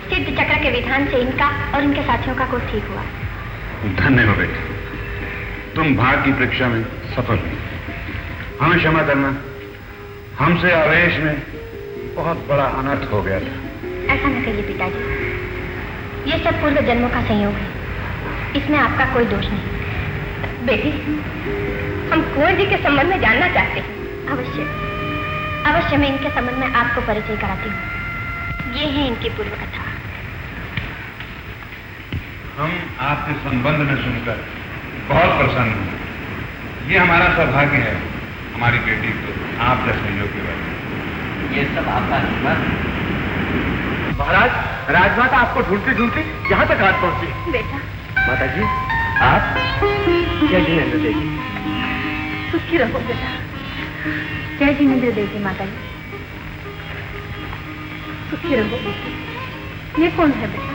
[SPEAKER 6] सिद्ध चक्र के विधान से इनका और इनके साथियों का कोढ़ ठीक हुआ।
[SPEAKER 8] धन्य हो बेटी, तुम भाग्य की परीक्षा में सफल हुई। हमें क्षमा करना, हमसे आवेश में बहुत बड़ा अनर्थ हो गया था।
[SPEAKER 6] ऐसा न कहिए पिताजी, ये सब पूर्व जन्मों का संयोग है, इसमें आपका कोई दोष नहीं।
[SPEAKER 11] बेटी, हम कुंवर जी के संबंध में जानना चाहते हैं।
[SPEAKER 6] अवश्य अवश्य, मैं इनके संबंध में आपको परिचय कराती हूँ। ये है इनकी पूर्व कथा।
[SPEAKER 8] हम आपके संबंध में सुनकर बहुत प्रसन्न हैं। ये हमारा सौभाग्य है, हमारी बेटी को आप जैसे योग्य बने।
[SPEAKER 2] ये सब आपका आशीर्वाद।
[SPEAKER 4] महाराज, राजमाता आपको ढूंढती ढूंढती यहाँ तक हाथ पहुंची।
[SPEAKER 11] बेटा,
[SPEAKER 4] माता जी, आप? जय जिनेंद्र देवी।
[SPEAKER 11] सुखी रहो बेटा।
[SPEAKER 6] जय जिनेंद्र देवी माता जी।
[SPEAKER 11] सुखी रहो बेटा। ये कौन है बेटा?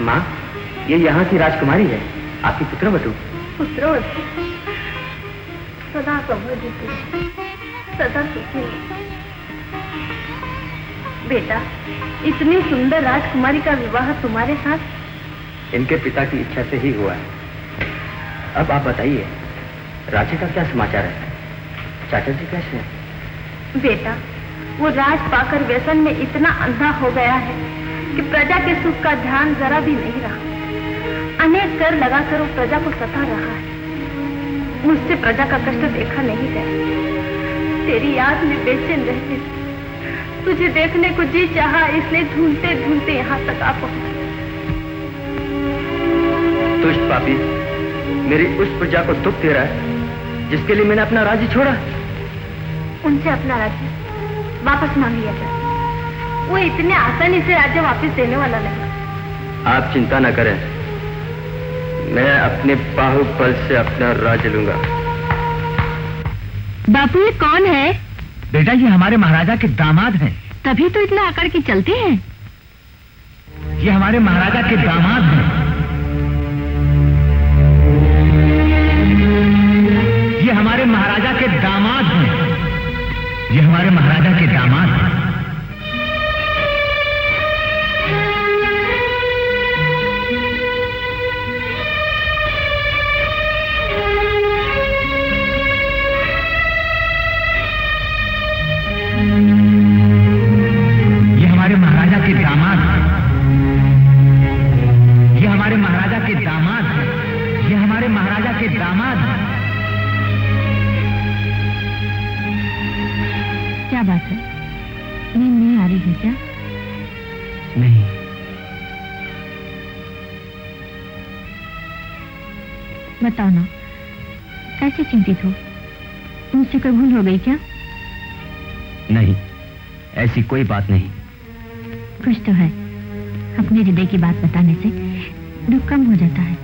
[SPEAKER 4] माँ, ये यहाँ की राजकुमारी है, आपकी पुत्रवधू।
[SPEAKER 11] पुत्रवधू? सदा समृद्धि रहो, सदा सुखी रहो। बेटा, इतनी सुंदर राजकुमारी का विवाह तुम्हारे साथ?
[SPEAKER 4] इनके पिता की इच्छा से ही हुआ है। अब आप बताइए, राजे का क्या समाचार है? चाचा जी कैसे हैं?
[SPEAKER 11] बेटा, वो राज पाकर व्यसन में इतना अंधा हो गया है कि प्रजा के सुख का ध्यान जरा भी नहीं रहा। अनेक कर लगाकर वो प्रजा को सता रहा है। मुझसे प्रजा का कष्ट देखा नहीं गया। तेरी याद में बेचैन रहती थी। तुझे देखने को जी चाहा, इसलिए ढूंढते ढूंढते यहाँ तक आ पहुंचा।
[SPEAKER 4] दुष्ट पापी मेरी उस प्रजा को दुख दे रहा है जिसके लिए मैंने अपना राज्य छोड़ा।
[SPEAKER 6] उनसे अपना राज्य वापस मांग लिया जाए।
[SPEAKER 11] वो इतने आसानी से राज्य वापस देने वाला नहीं।
[SPEAKER 4] आप चिंता न करें, मैं अपने बाहुबल से अपना राज्य लूंगा।
[SPEAKER 11] बापू, ये कौन है?
[SPEAKER 1] बेटा, ये हमारे महाराजा के दामाद हैं।
[SPEAKER 11] तभी तो इतना आकर के चलते हैं।
[SPEAKER 1] ये हमारे महाराजा के दामाद हैं। ये हमारे महाराजा के दामाद हैं। ये हमारे महाराजा के दामाद हैं। ये हमारे महाराजा के दामाद हैं। ये हमारे महाराजा के दामाद हैं। ये हमारे महाराजा के दामाद हैं।
[SPEAKER 11] क्या बात है? नींद नहीं आ रही है क्या?
[SPEAKER 1] नहीं।
[SPEAKER 11] बताओ ना, कैसे चिंतित हो? मुझसे कोई भूल हो गई क्या?
[SPEAKER 1] नहीं, ऐसी कोई बात नहीं।
[SPEAKER 11] कुछ तो है। अपने हृदय की बात बताने से दुख कम हो जाता है।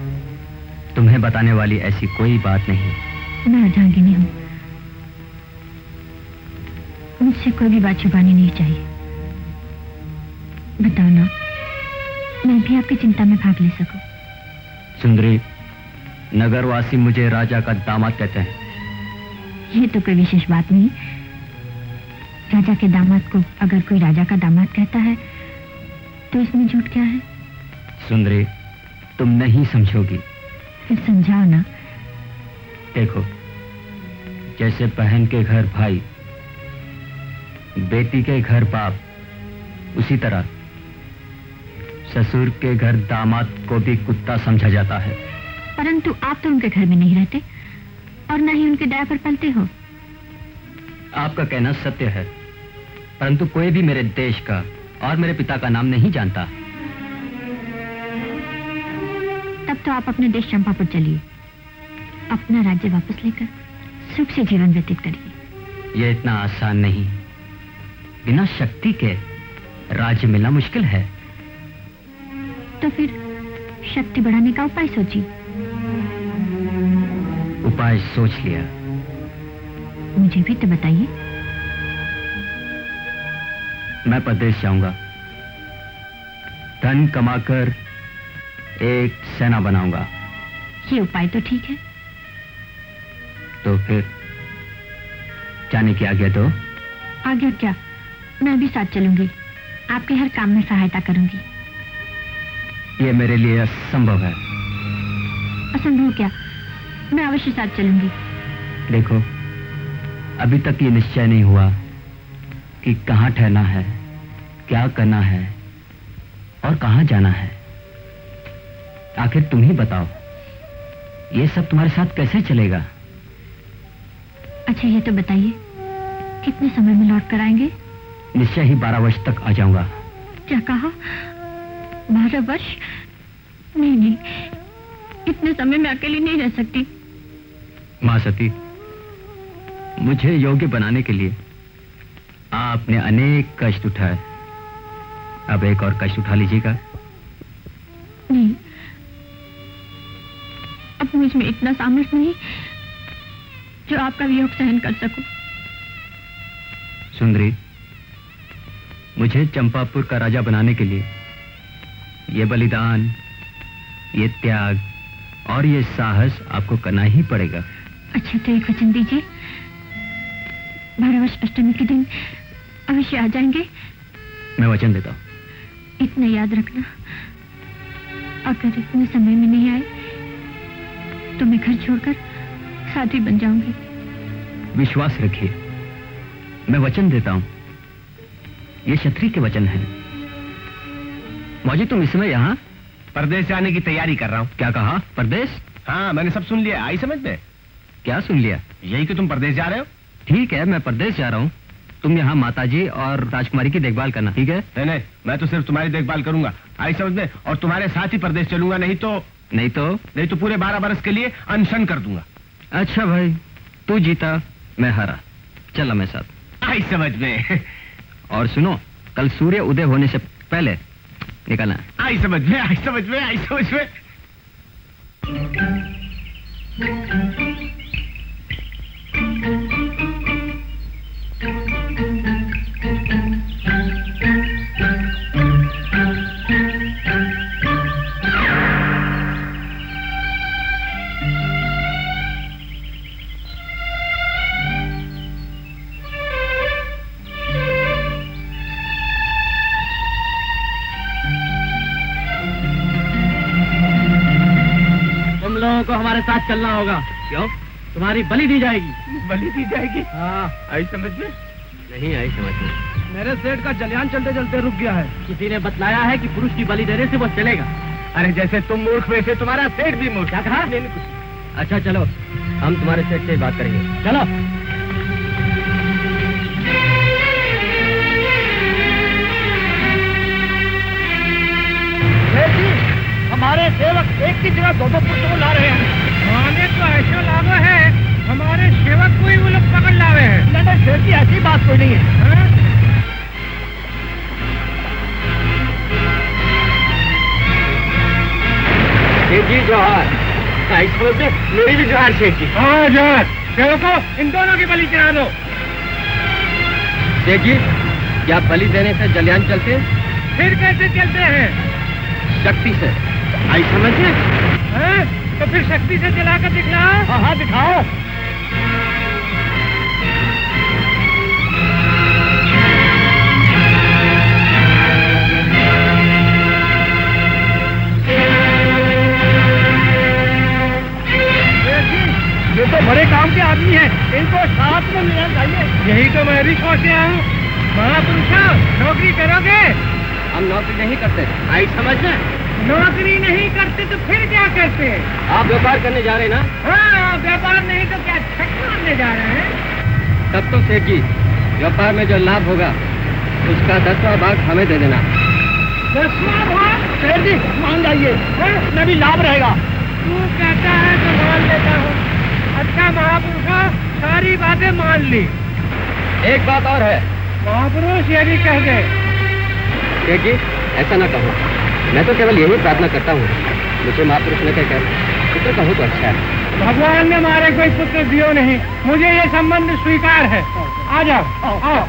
[SPEAKER 1] तुम्हें बताने वाली ऐसी कोई बात नहीं।
[SPEAKER 11] मैं अर्धांगिनी हूँ, मुझसे कोई भी बात छुपानी नहीं चाहिए। बताओ ना, मैं भी आपकी चिंता में भाग ले सकूं।
[SPEAKER 1] सुंदरी, नगरवासी मुझे राजा का दामाद कहते हैं।
[SPEAKER 11] ये तो कोई विशेष बात नहीं। राजा के दामाद को अगर कोई राजा का दामाद कहता है तो इसमें झूठ क्या है?
[SPEAKER 1] सुंदरी,
[SPEAKER 12] तुम नहीं समझोगी।
[SPEAKER 6] फिर समझाओ ना।
[SPEAKER 12] देखो, जैसे बहन के घर भाई, बेटी के घर बाप, उसी तरह ससुर के घर दामाद को भी कुत्ता समझा जाता है।
[SPEAKER 6] परंतु आप तो उनके घर में नहीं रहते और न ही उनके दया पर पलते हो।
[SPEAKER 12] आपका कहना सत्य है, परंतु कोई भी मेरे देश का और मेरे पिता का नाम नहीं जानता।
[SPEAKER 6] तब तो आप अपने देश चंपापुर चलिए, अपना राज्य वापस लेकर सुख से जीवन व्यतीत करिए।
[SPEAKER 12] यह इतना आसान नहीं। बिना शक्ति के राज्य मिलना मुश्किल है।
[SPEAKER 6] तो फिर शक्ति बढ़ाने का उपाय सोचिए।
[SPEAKER 12] उपाय सोच लिया।
[SPEAKER 6] मुझे भी तो बताइए।
[SPEAKER 12] मैं परदेश जाऊंगा, धन कमाकर एक सेना बनाऊंगा।
[SPEAKER 6] ये उपाय तो ठीक है।
[SPEAKER 12] तो फिर जाने की आज्ञा दो।
[SPEAKER 6] आज्ञा क्या, मैं भी साथ चलूंगी, आपके हर काम में सहायता करूंगी।
[SPEAKER 12] ये मेरे लिए असंभव है।
[SPEAKER 6] असंभव क्या, मैं अवश्य साथ चलूंगी।
[SPEAKER 12] देखो, अभी तक ये निश्चय नहीं हुआ कि कहाँ ठहरना है, क्या करना है और कहाँ जाना है। आखिर तुम ही बताओ, ये सब तुम्हारे साथ कैसे चलेगा?
[SPEAKER 6] अच्छा ये तो बताइए, कितने समय में लौट कर आएंगे?
[SPEAKER 12] निश्चय ही 12 वर्ष तक आ जाऊंगा।
[SPEAKER 6] क्या कहा? 12 वर्ष? नहीं नहीं, इतने समय में अकेली नहीं रह सकती।
[SPEAKER 12] मां सती, मुझे योग्य बनाने के लिए आपने अनेक कष्ट उठाए, अब एक और कष्ट उठा लीजिएगा।
[SPEAKER 6] नहीं, अब मुझ में इतना सामर्थ्य नहीं जो आपका वियोग सहन कर सकूं।
[SPEAKER 12] सुंदरी, मुझे चंपापुर का राजा बनाने के लिए ये बलिदान, ये त्याग और ये साहस आपको करना ही पड़ेगा।
[SPEAKER 6] अच्छा तो एक वचन दीजिए, 12 वर्ष अष्टमी के दिन अवश्य आ जाएंगे।
[SPEAKER 12] मैं वचन देता हूँ।
[SPEAKER 6] इतना याद रखना, अगर इतने समय में नहीं आए तो मैं घर छोड़कर साथी बन जाऊंगी।
[SPEAKER 12] विश्वास रखिए, मैं वचन देता हूँ। ये क्षत्रिय के वचन है। मौजी, तुम इस समय यहाँ?
[SPEAKER 13] परदेश जाने की तैयारी कर रहा हूँ।
[SPEAKER 12] क्या कहा? परदेश?
[SPEAKER 13] हाँ, मैंने सब सुन लिया। आई समझ में?
[SPEAKER 12] क्या सुन लिया?
[SPEAKER 13] यही कि तुम परदेश जा रहे हो।
[SPEAKER 12] ठीक है, मैं परदेश जा रहा हूँ। तुम यहाँ माताजी और राजकुमारी की देखभाल करना, ठीक है?
[SPEAKER 13] नहीं, मैं तो सिर्फ तुम्हारी देखभाल करूंगा। आई समझ में? और तुम्हारे साथ ही परदेश चलूंगा, नहीं तो पूरे 12 बरस के लिए अनशन कर दूंगा।
[SPEAKER 12] अच्छा भाई, तू जीता मैं हारा, चला मैं साथ।
[SPEAKER 13] आई समझ में?
[SPEAKER 12] और सुनो, कल सूर्य उदय होने से पहले निकलना।
[SPEAKER 13] आई समझ में, आई समझ में, आई समझ में।
[SPEAKER 10] लोगों को हमारे साथ चलना होगा।
[SPEAKER 12] क्यों?
[SPEAKER 10] तुम्हारी बलि दी जाएगी।
[SPEAKER 13] बलि दी जाएगी?
[SPEAKER 10] हाँ।
[SPEAKER 13] आई समझ में?
[SPEAKER 12] नहीं आई समझ में।
[SPEAKER 10] मेरे सेठ का जलयान चलते चलते रुक गया है। किसी ने बतलाया है कि पुरुष की बलि देने से वो चलेगा।
[SPEAKER 13] अरे जैसे तुम मूर्ख वैसे तुम्हारा सेठ भी मूर्ख।
[SPEAKER 10] क्या कहा?
[SPEAKER 13] नहीं कुछ।
[SPEAKER 12] अच्छा चलो, हम तुम्हारे सेठ से बात करेंगे।
[SPEAKER 10] चलो। हमारे सेवक एक की जगह 2-2 पुरुषों को ला रहे हैं।
[SPEAKER 14] माने तो ऐसा लावा है, हमारे सेवक को ही वो लोग पकड़ लावे हैं।
[SPEAKER 10] नहीं, सेठ जी ऐसी बात कोई नहीं है।
[SPEAKER 13] सेठ जी जोहार। मेरी भी जोहार सेठ जी।
[SPEAKER 14] हाँ जोहार। सेवकों, इन दोनों की बलि चढ़ा दो।
[SPEAKER 12] सेठ जी, क्या बलि देने से जलयान चलते हैं?
[SPEAKER 14] फिर कैसे चलते हैं?
[SPEAKER 12] शक्ति से। आई समझ में?
[SPEAKER 14] तो फिर शक्ति से जलाकर दिखलाओ।
[SPEAKER 10] हाँ हाँ दिखाओ।
[SPEAKER 14] यही तो मैं भी सोच रहा हूँ। महापुरुष नौकरी करोगे?
[SPEAKER 4] हम नौकरी नहीं करते, आई समझना।
[SPEAKER 14] नौकरी नहीं करते तो फिर क्या करते?
[SPEAKER 4] आप व्यापार करने जा रहे हैं ना?
[SPEAKER 14] हाँ, व्यापार नहीं तो क्या छठ मारने जा रहे हैं?
[SPEAKER 4] तब तो सेठ जी, व्यापार में जो लाभ होगा उसका 10वां भाग हमें दे देना।
[SPEAKER 14] 10वां भाग?
[SPEAKER 4] सेठ जी मान जाइए, उसमें भी लाभ रहेगा।
[SPEAKER 14] तू कहता है तो मान लेता हूँ। अच्छा महापुरुष, सारी बातें मान ली।
[SPEAKER 4] एक बात और है।
[SPEAKER 14] महापुरुष ये भी कह गए।
[SPEAKER 4] सेठ जी ऐसा ना कहो, मैं तो केवल यही प्रार्थना करता हूँ, मुझे महापुरुष ने कहकर पुत्र कहूँ तो अच्छा है।
[SPEAKER 14] भगवान ने हमारे कोई पुत्र दियो नहीं, मुझे ये संबंध स्वीकार है। आ जाओ, आओ।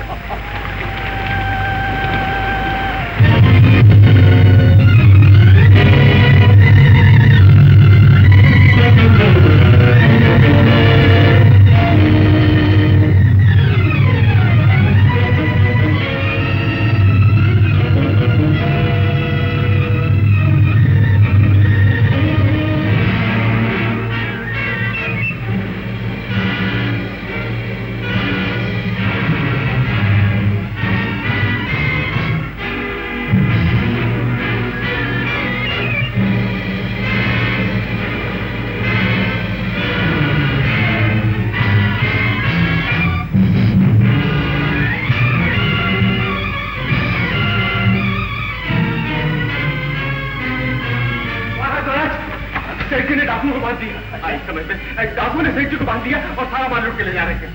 [SPEAKER 13] डाकू ने सेठ जी को बांध दिया और सारा माल लूट के ले जा रहे थे।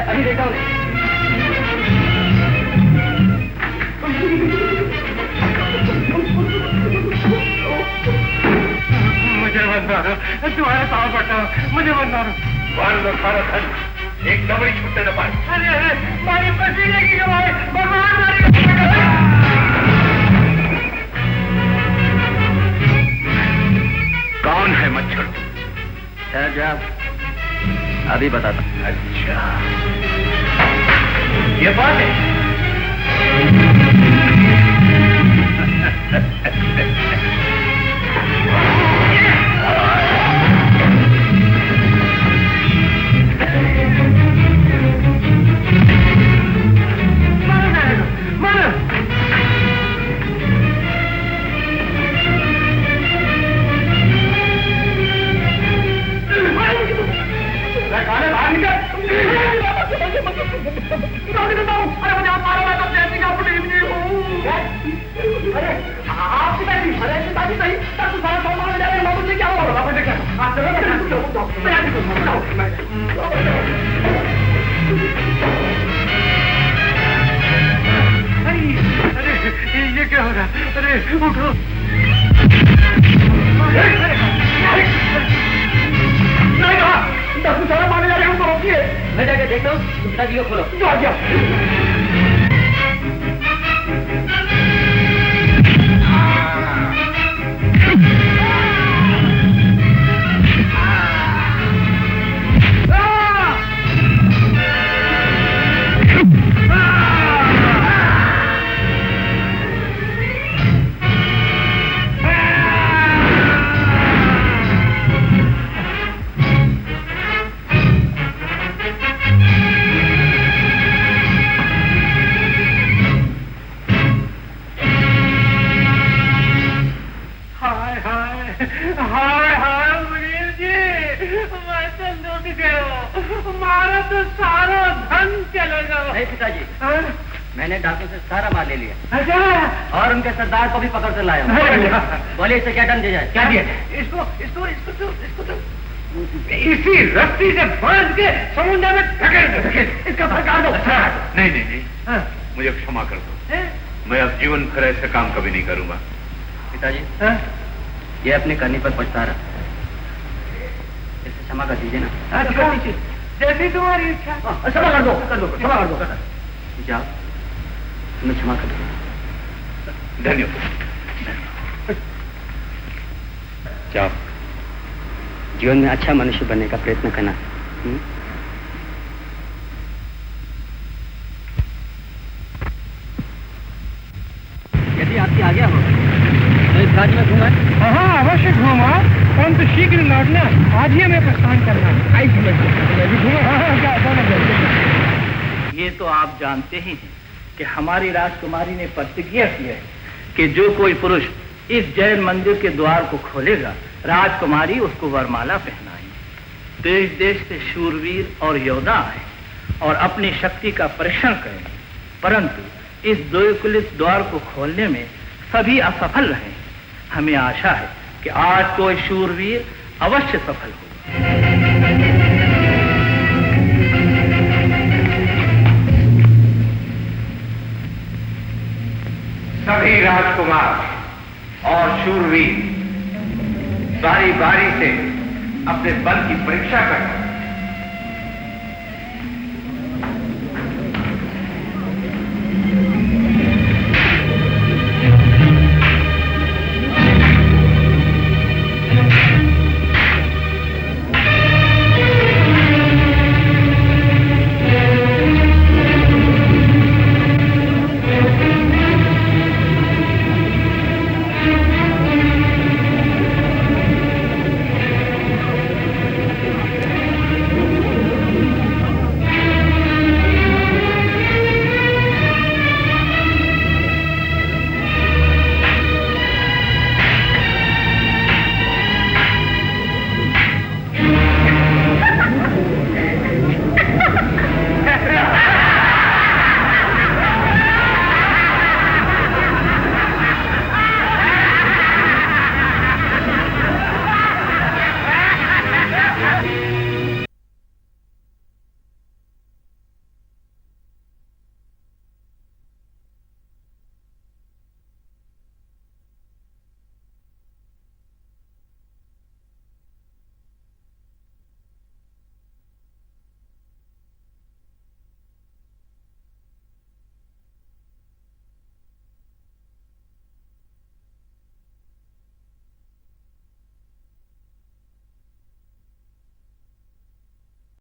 [SPEAKER 4] अभी देखा हूँ।
[SPEAKER 14] मुझे मत मारो, तुम्हारे पाँव पड़ता हूँ, मुझे मत मारो।
[SPEAKER 5] मार लो सारा धन, एक दबड़ी छूटने न पाए।
[SPEAKER 14] अरे अरे, मारी पसीने की कमाई, भगवान मारी।
[SPEAKER 5] कौन है मच्छर?
[SPEAKER 4] जा अभी बताता।
[SPEAKER 5] अच्छा ये बात है।
[SPEAKER 14] ये क्या हो रहा? अरे उठो। नहीं कहा, 10 साल मारने जा रहे हैं, हमको रोकिए।
[SPEAKER 4] मैं जाके देखता हूँ, पिताजी को खोलो।
[SPEAKER 14] जो आ गया।
[SPEAKER 4] मैंने डाकू से सारा माल ले लिया। अच्छा। और उनके सरदार को भी पकड़ कर लाया हूँ। बोले इसे क्या दंड दिया जाए?
[SPEAKER 14] क्या दिया? इसको इसी रस्सी से बांध के समुद्र में धकेल दो। इसका फटकार दो।
[SPEAKER 5] नहीं मुझे क्षमा कर दो। मैं अब जीवन भर ऐसे काम कभी नहीं करूंगा।
[SPEAKER 4] पिताजी ये अपनी करनी पर पछता रहा, इसे क्षमा कर दीजिए ना।
[SPEAKER 14] जैसी तुम्हारी इच्छा।
[SPEAKER 4] क्षमा कर दो, क्षमा कर दो। जाओ, मैं क्षमा कर दूँ।
[SPEAKER 5] धन्यवाद।
[SPEAKER 4] जाओ, जीवन में अच्छा मनुष्य बनने का प्रयत्न करना। यदि आपकी आज्ञा हो तो इस राज्य में घूमा।
[SPEAKER 14] हाँ अवश्य घूमा, परंतु शीघ्र लौटना, आज ही हमें प्रस्थान करना है। आई समझ मैं भी
[SPEAKER 3] ये तो आप जानते ही हैं कि हमारी राजकुमारी ने प्रतिज्ञा की है कि जो कोई पुरुष इस जैन मंदिर के द्वार को खोलेगा, राजकुमारी उसको वरमाला पहनाएंगे। देश देश से शूरवीर और योद्धा आए और अपनी शक्ति का परीक्षण करें, परंतु इस द्वैकुलित द्वार को खोलने में सभी असफल रहे। हमें आशा है कि आज कोई शूरवीर अवश्य सफल हो।
[SPEAKER 15] सभी राजकुमार और शूरवीर बारी बारी से अपने बल की परीक्षा कर